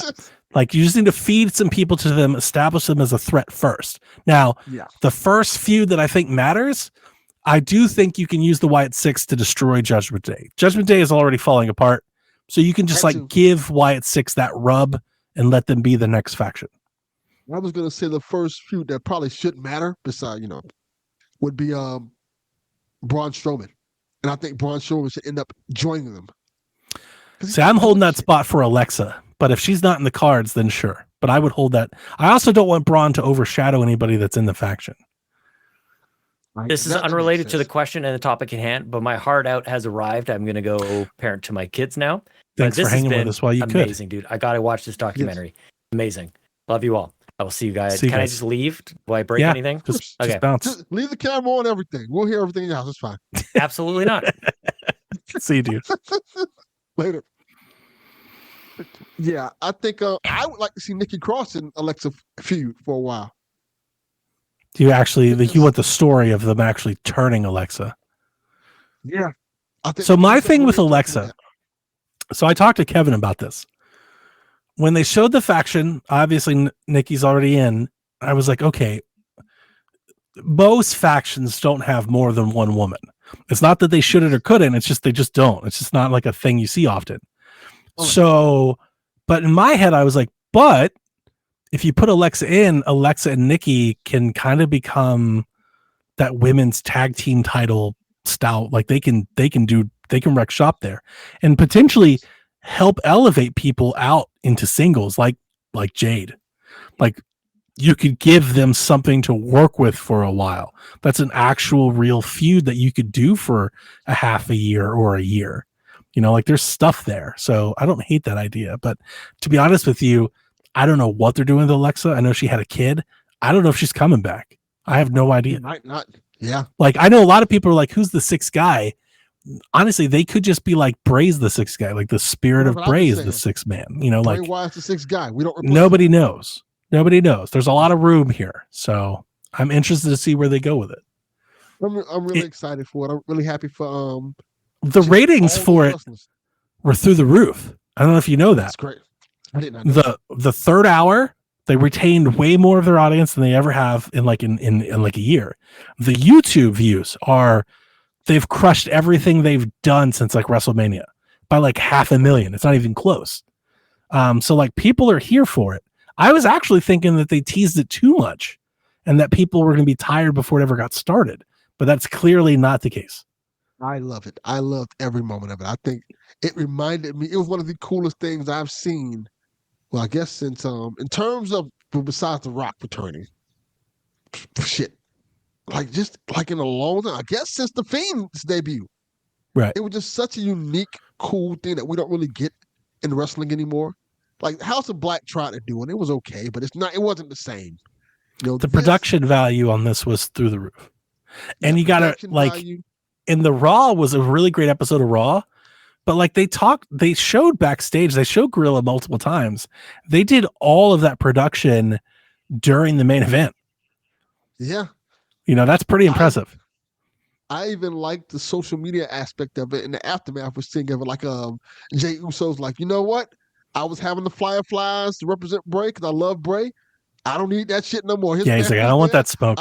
Like you just need to feed some people to them, establish them as a threat first. Now, the first feud that I think matters, I do think you can use the Wyatt Six to destroy Judgment Day. Judgment Day is already falling apart. So you can just give Wyatt Six that rub and let them be the next faction. I was going to say the first feud that probably shouldn't matter, besides, would be Braun Strowman. And I think Braun Strowman should end up joining them. See, I'm holding that spot for Alexa, but if she's not in the cards, then sure. But I would hold that. I also don't want Braun to overshadow anybody that's in the faction. This is unrelated to the question and the topic at hand, but my heart out has arrived. I'm going to go parent to my kids now. Thanks for hanging with us while you could. Amazing, dude. I got to watch this documentary. Yes. Amazing. Love you all. I will see you guys. Can I just leave? Do I break anything? Just bounce. Just leave the camera on everything. We'll hear everything in the house. It's fine. Absolutely not. See you, dude. Later. Yeah, I think I would like to see Nikki Cross and Alexa feud for a while. You actually, you want the story of them actually turning Alexa. Yeah. I think so my thing with Alexa, so I talked to Kevin about this. When they showed the faction, obviously Nikki's already in. I was like, okay, most factions don't have more than one woman. It's not that they shouldn't or couldn't. It's just they just don't. It's just not like a thing you see often. So, but in my head, I was like, but if you put Alexa in, Alexa and Nikki can kind of become that women's tag team title style. Like they can wreck shop there and potentially help elevate people out into singles like Jade. Like you could give them something to work with for a while. That's an actual real feud that you could do for a half a year or a year. You know, like there's stuff there. So I don't hate that idea. But to be honest with you, I don't know what they're doing with Alexa. I know she had a kid. I don't know if she's coming back. I have no idea. Might not. Yeah. Like I know a lot of people are like, who's the sixth guy? Honestly, they could just be like Bray's the sixth guy. Like the spirit of Bray is the sixth man. You know, Bray like Wyatt's the sixth guy. We don't. Nobody knows. Nobody knows. There's a lot of room here. So I'm interested to see where they go with it. I'm really excited for it. I'm really happy for the ratings for it were through the roof. I don't know if you know that. That's great. I did not know the third hour, they retained way more of their audience than they ever have in like a year. The YouTube views they've crushed everything they've done since like WrestleMania by like 500,000. It's not even close. So like people are here for it. I was actually thinking that they teased it too much and that people were going to be tired before it ever got started, but that's clearly not the case. I love it. I loved every moment of it. I think it reminded me, it was one of the coolest things I've seen. Well, I guess since, in terms of, besides The Rock returning, shit, like just like in a long time, I guess since The Fiend's debut. Right. It was just such a unique, cool thing that we don't really get in wrestling anymore. Like House of Black tried to do it. It was okay, but it wasn't the same. You know, the production value on this was through the roof. And you gotta like value. In the Raw was a really great episode of Raw, but like they showed backstage, they showed Gorilla multiple times. They did all of that production during the main event. Yeah. You know, that's pretty impressive. I even liked the social media aspect of it and the aftermath we're seeing of it. Like Jay Uso's like, you know what? I was having the Fireflies to represent Bray because I love Bray. I don't need that shit no more. He's like, I don't want that smoke.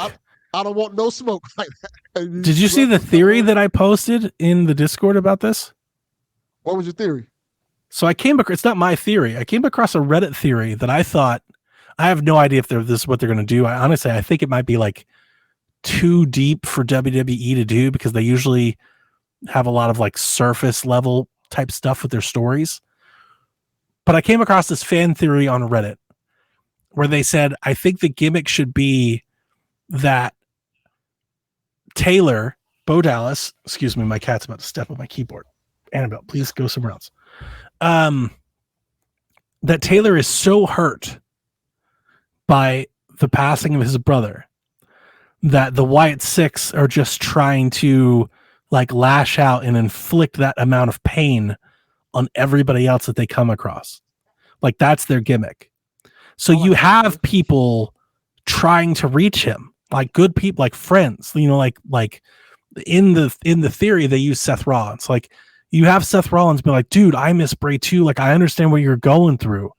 I don't want no smoke like that. Did you see the theory that I posted in the Discord about this? What was your theory? So it's not my theory. I came across a Reddit theory that I thought, I have no idea if this is what they're going to do. I think it might be like too deep for WWE to do because they usually have a lot of like surface level type stuff with their stories. But I came across this fan theory on Reddit where they said, I think the gimmick should be that Taylor, Bo Dallas, excuse me, my cat's about to step on my keyboard. Annabelle, please go somewhere else. That Taylor is so hurt by the passing of his brother that the Wyatt Six are just trying to like lash out and inflict that amount of pain on everybody else that they come across. Like that's their gimmick. So you have people trying to reach him, like good people, like friends, you know, like in the theory, they use Seth Rollins. Like you have Seth Rollins be like, dude, I miss Bray too. Like, I understand what you're going through.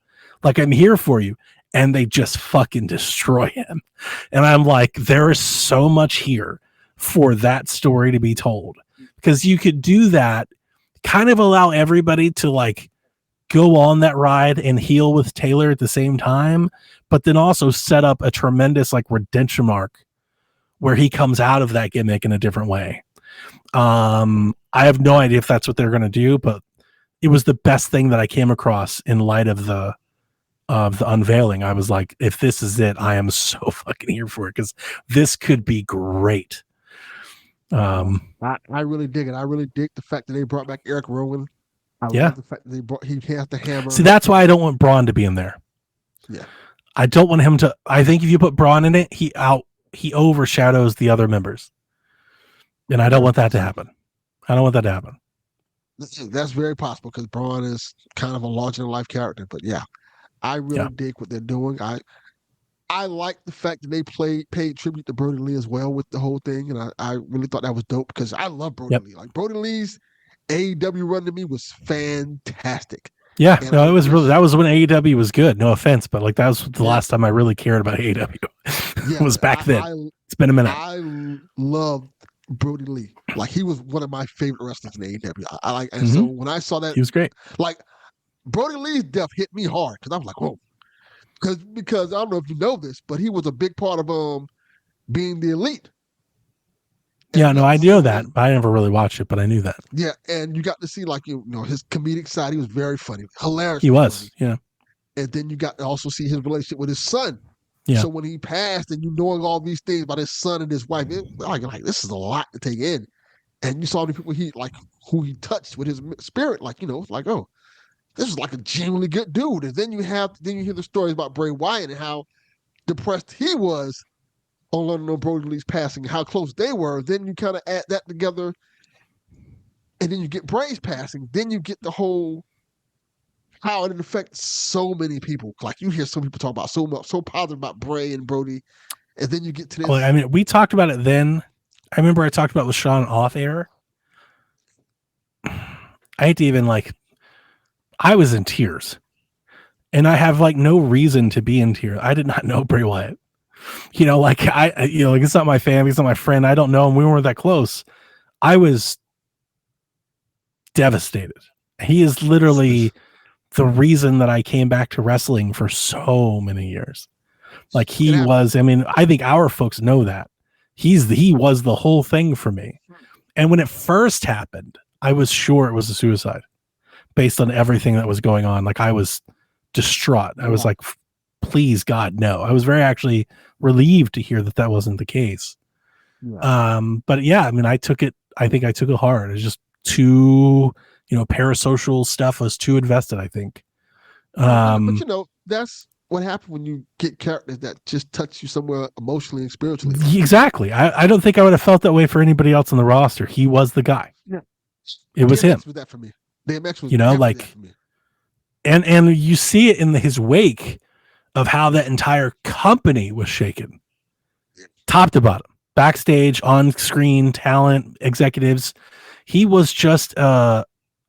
Like, I'm here for you. And they just fucking destroy him. And I'm like, there is so much here for that story to be told, because you could do that, kind of allow everybody to like go on that ride and heal with Taylor at the same time, but then also set up a tremendous like redemption arc where he comes out of that gimmick in a different way. I have no idea if that's what they're going to do, but it was the best thing that I came across in light of the unveiling. I was like, if this is it, I am so fucking here for it, because this could be great. I really dig it. I really dig the fact that they brought back Eric Rowan. I love the fact that he has the hammer. See, that's why I don't want Braun to be in there. Yeah. I don't want him to. I think if you put Braun in it, he overshadows the other members. And I don't want that to happen. I don't want that to happen. That's very possible because Braun is kind of a larger than life character. But yeah, I really dig what they're doing. I like the fact that they paid tribute to Brody Lee as well with the whole thing, and I really thought that was dope because I love Brody Lee. Like Brody Lee's AEW run to me was fantastic. Yeah, and no, it was really, that was when AEW was good. No offense, but like that was the last time I really cared about AEW. It was back then. It's been a minute. I loved Brody Lee. Like he was one of my favorite wrestlers in AEW. I like, and so when I saw that, he was great. Like Brody Lee's death hit me hard because I was like, whoa, because I don't know if you know this, but he was a big part of being the Elite. And yeah, no, I know that. I never really watched it, but I knew that. Yeah, and you got to see like you know his comedic side. He was very funny, hilarious. He was, funny. And then you got to also see his relationship with his son. Yeah. So when he passed, and you knowing all these things about his son and his wife, like this is a lot to take in. And you saw the people who he touched with his spirit, like like oh, this is like a genuinely good dude. And then you hear the stories about Bray Wyatt and how depressed he was on learning of Brody Lee's passing, how close they were. Then you kind of add that together, and then you get Bray's passing. Then you get the whole how it affects so many people. Like you hear some people talk about so positive about Bray and Brody, and then you get to this. Well, I mean, we talked about it then. I remember I talked about with Sean off air. I hate to even I was in tears, and I have no reason to be in tears. I did not know Bray Wyatt. It's not my family, it's not my friend. I don't know him. We weren't that close. I was devastated. He is literally the reason that I came back to wrestling for so many years. Like he was, I mean, I think our folks know that. He was the whole thing for me. And when it first happened, I was sure it was a suicide based on everything that was going on. Like I was distraught. I was like, please God, no. I was very actually relieved to hear that wasn't the case. But yeah, I mean, I think I took it hard. It was just too, parasocial stuff was too invested, I think. But that's what happened when you get characters that just touch you somewhere emotionally and spiritually. Exactly. I don't think I would have felt that way for anybody else on the roster. He was the guy. Yeah. It was him. Was that for me. DMX was for me. And you see it in his wake of how that entire company was shaken, top to bottom, backstage, on screen, talent, executives. He was just an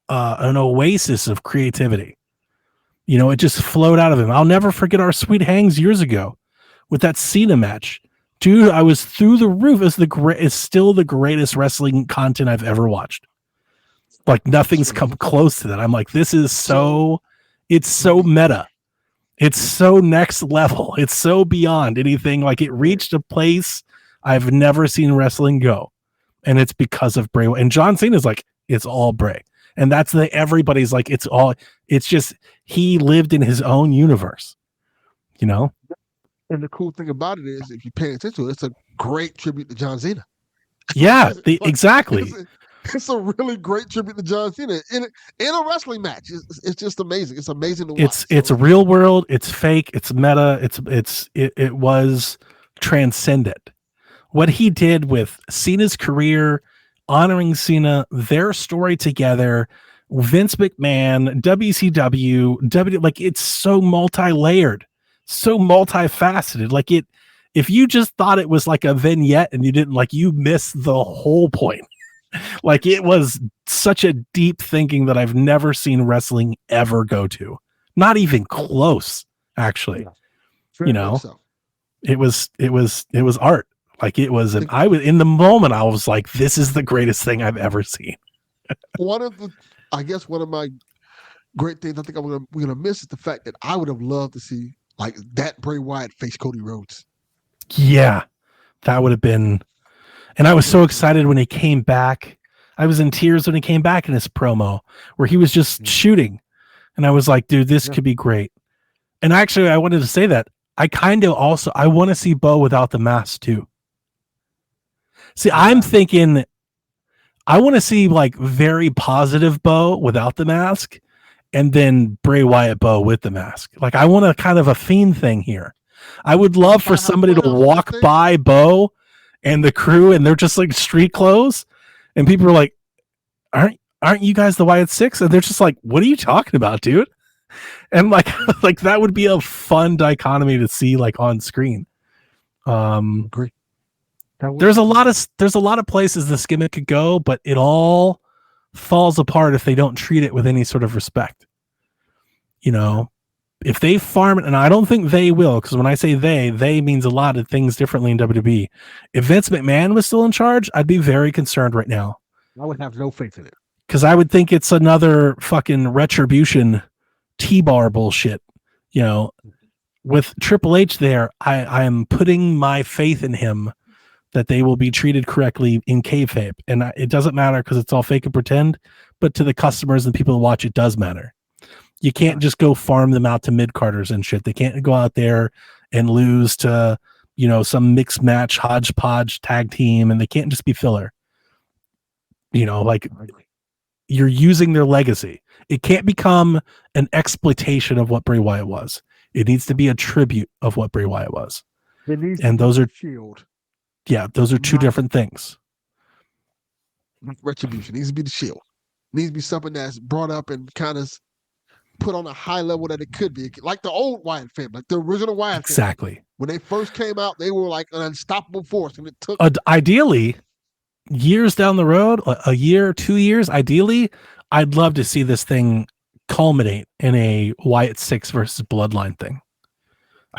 oasis of creativity. It just flowed out of him. I'll never forget our Sweet Hangs years ago with that Cena match. Dude, I was through the roof. It's still the greatest wrestling content I've ever watched. Like nothing's come close to that. I'm like, this is it's so meta. It's so next level. It's so beyond anything. Like it reached a place I've never seen wrestling go. And it's because of Bray. And John Cena's like, it's all Bray. And that's everybody's like, it's just, he lived in his own universe, And the cool thing about it is, if you pay attention to it, it's a great tribute to John Cena. Yeah, exactly. It's a really great tribute to John Cena in a wrestling match. It's just amazing. It's amazing to watch. It's a real world. It's fake. It's meta. It was transcendent. What he did with Cena's career, honoring Cena, their story together, Vince McMahon, WCW, like it's so multi-layered, so multifaceted. Like if you just thought it was like a vignette and you didn't, you missed the whole point. Like it was such a deep thinking that I've never seen wrestling ever go to. Not even close, actually. It was art. Like it was, I was in the moment. I was like, "This is the greatest thing I've ever seen." One of my great things I think we're gonna miss is the fact that I would have loved to see that Bray Wyatt face Cody Rhodes. Yeah, that would have been. And I was so excited when he came back. I was in tears when he came back in his promo where he was just shooting, and I was like, "Dude, this could be great." And actually, I wanted to say that I want to see Bo without the mask too. See, I'm thinking I want to see very positive Bo without the mask and then Bray Wyatt Bo with the mask. I want a kind of a Fiend thing here. I would love for somebody to walk by Bo and the crew and they're just street clothes and people are like, aren't you guys the Wyatt Six? And they're just like, what are you talking about, dude? And like like that would be a fun dichotomy to see like on screen. Agree. There's a lot of places this gimmick could go, but it all falls apart if they don't treat it with any sort of respect. You know, if they farm it, and I don't think they will, because when I say they means a lot of things differently in WWE. If Vince McMahon was still in charge, I'd be very concerned right now. I would have no faith in it. Because I would think it's another fucking retribution T-bar bullshit. You know, with Triple H there, I am putting my faith in him that they will be treated correctly in kayfabe. And it doesn't matter because it's all fake and pretend, but to the customers and people who watch, it does matter. You can't just go farm them out to mid-carders and shit. They can't go out there and lose to, you know, some mixed match hodgepodge tag team, and they can't just be filler. You know, like you're using their legacy. It can't become an exploitation of what Bray Wyatt was. It needs to be a tribute of what Bray Wyatt was. And those are shield. Yeah, those are two different things. Retribution needs to be the shield. Needs to be something that's brought up and kind of put on a high level that it could be, like the old Wyatt family, like the original Wyatt family. Exactly. When they first came out, they were like an unstoppable force, and it took ideally years down the road, a year, 2 years. Ideally, I'd love to see this thing culminate in a Wyatt Six versus Bloodline thing.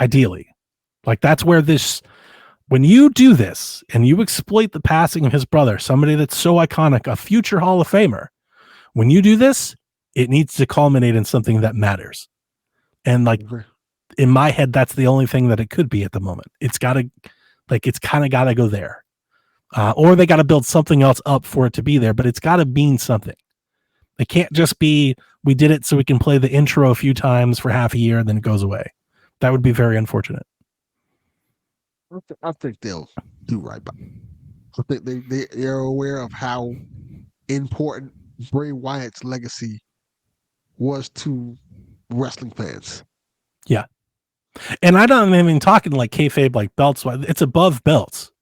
Ideally, like that's where this. When you do this and you exploit the passing of his brother, somebody that's so iconic, a future Hall of Famer, when you do this, it needs to culminate in something that matters. And like in my head, that's the only thing that it could be at the moment. It's got to, like, it's kind of got to go there. Or they got to build something else up for it to be there, but it's got to mean something. It can't just be, we did it so we can play the intro a few times for half a year and then it goes away. That would be very unfortunate. I think they'll do right by it. I think they're aware of how important Bray Wyatt's legacy was to wrestling fans. Yeah. And I don't even talking like kayfabe, like belts. It's above belts.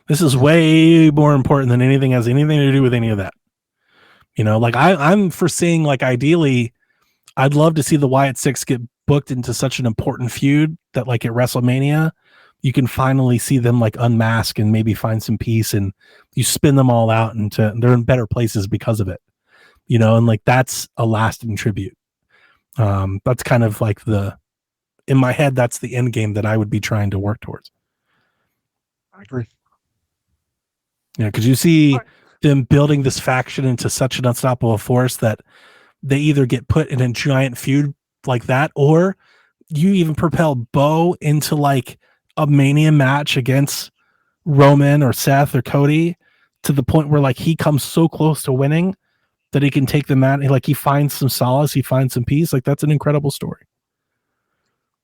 This is way more important than anything has anything to do with any of that. You know, like I'm foreseeing, like, ideally, I'd love to see the Wyatt Six get booked into such an important feud that, like, at WrestleMania, you can finally see them like unmask and maybe find some peace, and you spin them all out into they're in better places because of it, you know, and like that's a lasting tribute. That's kind of like in my head, that's the end game that I would be trying to work towards. I agree. Yeah, because you see them building this faction into such an unstoppable force that they either get put in a giant feud like that, or you even propel Bo into like a Mania match against Roman or Seth or Cody to the point where like he comes so close to winning that he can take the match. Like he finds some solace, he finds some peace. Like that's an incredible story.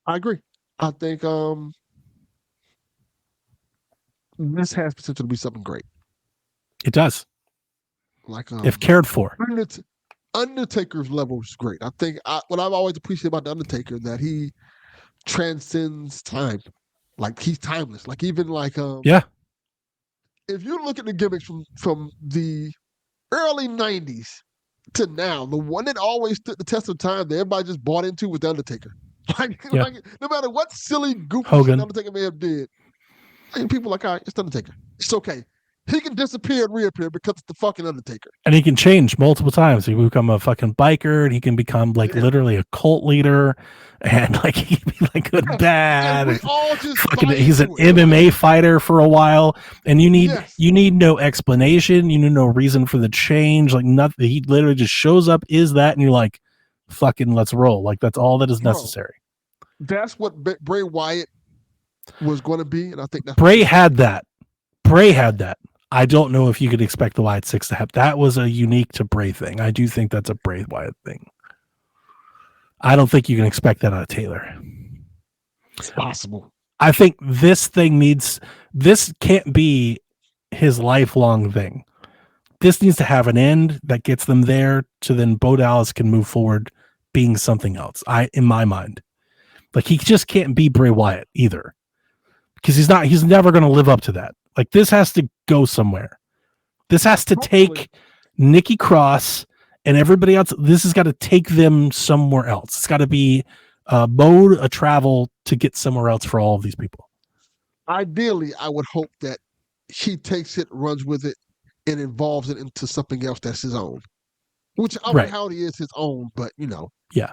I agree. I think this has potential to be something great. It does. Like if cared for. Undertaker's level is great. I think what I've always appreciated about the Undertaker, that he transcends time. Like he's timeless. Like even like yeah. If you look at the gimmicks from the early 90s to now, the one that always stood the test of time that everybody just bought into was the Undertaker. Like no matter what silly goofy shit the Undertaker may have did, like, people are like, all right, it's the Undertaker. It's okay. He can disappear and reappear because it's the fucking Undertaker. And he can change multiple times. He can become a fucking biker, and he can become like literally a cult leader, and like he can be like good bad. And we all just fucking, he's an MMA fighter for a while, and you need no explanation. You need no reason for the change. Like nothing. He literally just shows up, is that, and you're like, fucking let's roll. Like that's all that is necessary. That's what Bray Wyatt was going to be, and I think that's Bray had that. I don't know if you could expect the Wyatt Six to have that. Was a unique to Bray thing. I do think that's a Bray Wyatt thing. I don't think you can expect that out of Taylor. It's possible. I think this can't be his lifelong thing. This needs to have an end that gets them there to then Bo Dallas can move forward being something else. In my mind, like he just can't be Bray Wyatt either, because he's never going to live up to that. Like this has to go somewhere. This has to take Nikki Cross and everybody else. This has got to take them somewhere else. It's got to be a mode, a travel to get somewhere else for all of these people. Ideally, I would hope that he takes it, runs with it, and involves it into something else that's his own. Which I don't know how he is his own, but yeah,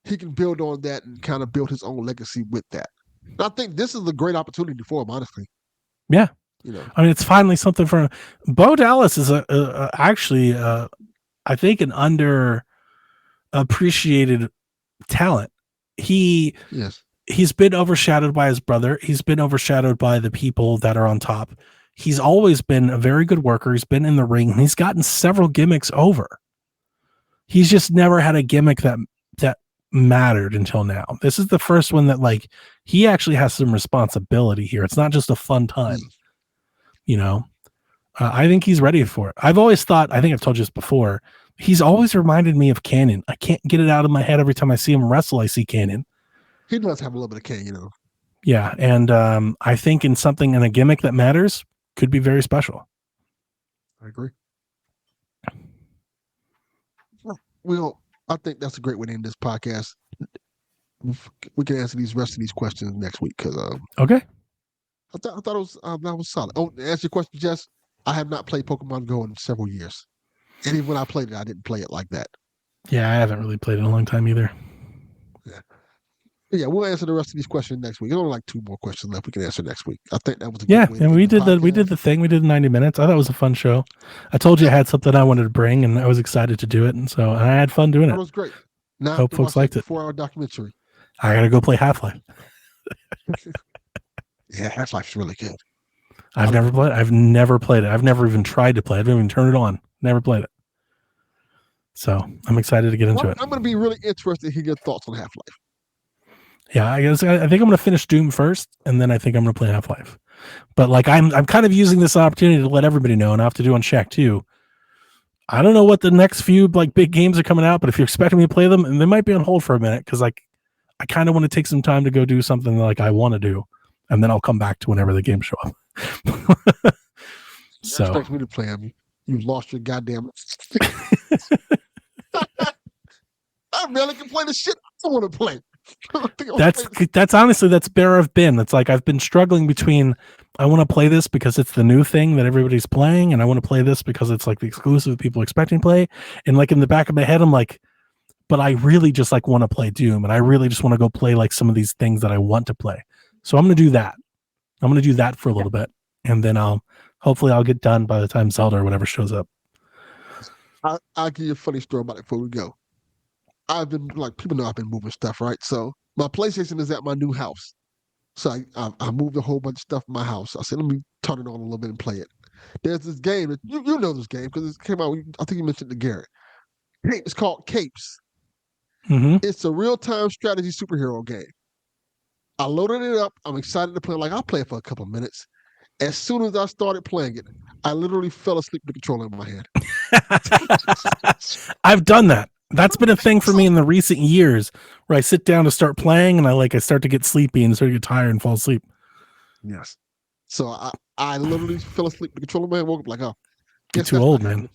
he can build on that and kind of build his own legacy with that. And I think this is a great opportunity for him, honestly. Yeah. I mean, it's finally something for Bo Dallas is actually I think an underappreciated talent. He's been overshadowed by his brother. He's been overshadowed by the people that are on top. He's always been a very good worker. He's been in the ring. And he's gotten several gimmicks over. He's just never had a gimmick that mattered until now. This is the first one that he actually has some responsibility here. It's not just a fun time. I think he's ready for it. I've always thought, I think I've told you this before, he's always reminded me of Canyon. I can't get it out of my head. Every time I see him wrestle, I see Canyon. He does have a little bit of Canyon, Yeah, and I think in a gimmick that matters could be very special. I agree. Well, I think that's a great way to end this podcast. We can answer the rest of these questions next week because okay. I thought it was that was solid. Oh, to answer your question, Jess, I have not played Pokemon Go in several years. And even when I played it, I didn't play it like that. Yeah, I haven't really played it in a long time either. Yeah, we'll answer the rest of these questions next week. There's only 2 more questions left we can answer next week. I think that was a good way and we did the thing. We did 90 minutes. I thought it was a fun show. I told you I had something I wanted to bring, and I was excited to do it, and so I had fun doing it. That was great. Now hope folks liked it. 4-hour documentary. I gotta go play Half-Life. Yeah, Half-Life's really good. I've never played it. I've never even tried to play it. I've never even turned it on. Never played it. So I'm excited to get into it. I'm going to be really interested to hear your thoughts on Half-Life. Yeah, I think I'm going to finish Doom first, and then I think I'm going to play Half-Life. But I'm kind of using this opportunity to let everybody know, and I have to do on Shack too. I don't know what the next few big games are coming out, but if you're expecting me to play them, and they might be on hold for a minute because I kind of want to take some time to go do something I want to do, and then I'll come back to whenever the games show up. So you expect me to play them? You've lost your goddamn. I barely can play the shit I want to play. That's honestly where I've been. It's I've been struggling between I want to play this because it's the new thing that everybody's playing, and I want to play this because it's the exclusive people expecting to play. And in the back of my head, I'm but I really just want to play Doom, and I really just want to go play some of these things that I want to play. So I'm going to do that. I'm going to do that for a little bit, and then hopefully I'll get done by the time Zelda or whatever shows up. I'll give you a funny story about it before we go. I've been people know I've been moving stuff, right? So my PlayStation is at my new house. So I moved a whole bunch of stuff in my house. I said, let me turn it on a little bit and play it. There's this game that you know this game because it came out. I think you mentioned it to Garrett. It's called Capes. Mm-hmm. It's a real-time strategy superhero game. I loaded it up. I'm excited to play. I'll play it for a couple of minutes. As soon as I started playing it, I literally fell asleep with the controller in my hand. I've done that. That's been a thing for me in the recent years where I sit down to start playing and I start to get sleepy and start to get tired and fall asleep. Yes. So I literally fell asleep with the controller in my hand, woke up oh. You're too old, man.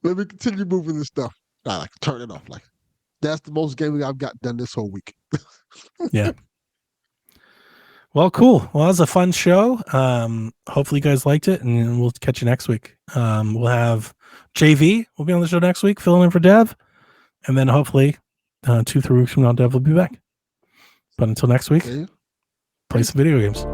Let me continue moving this stuff. I turn it off. That's the most gaming I've got done this whole week. Yeah. Well, cool. Well, that was a fun show. Hopefully you guys liked it, and we'll catch you next week. We'll have JV will be on the show next week, filling in for Dev, and then hopefully 2-3 weeks from now, Dev will be back. But until next week, play some video games.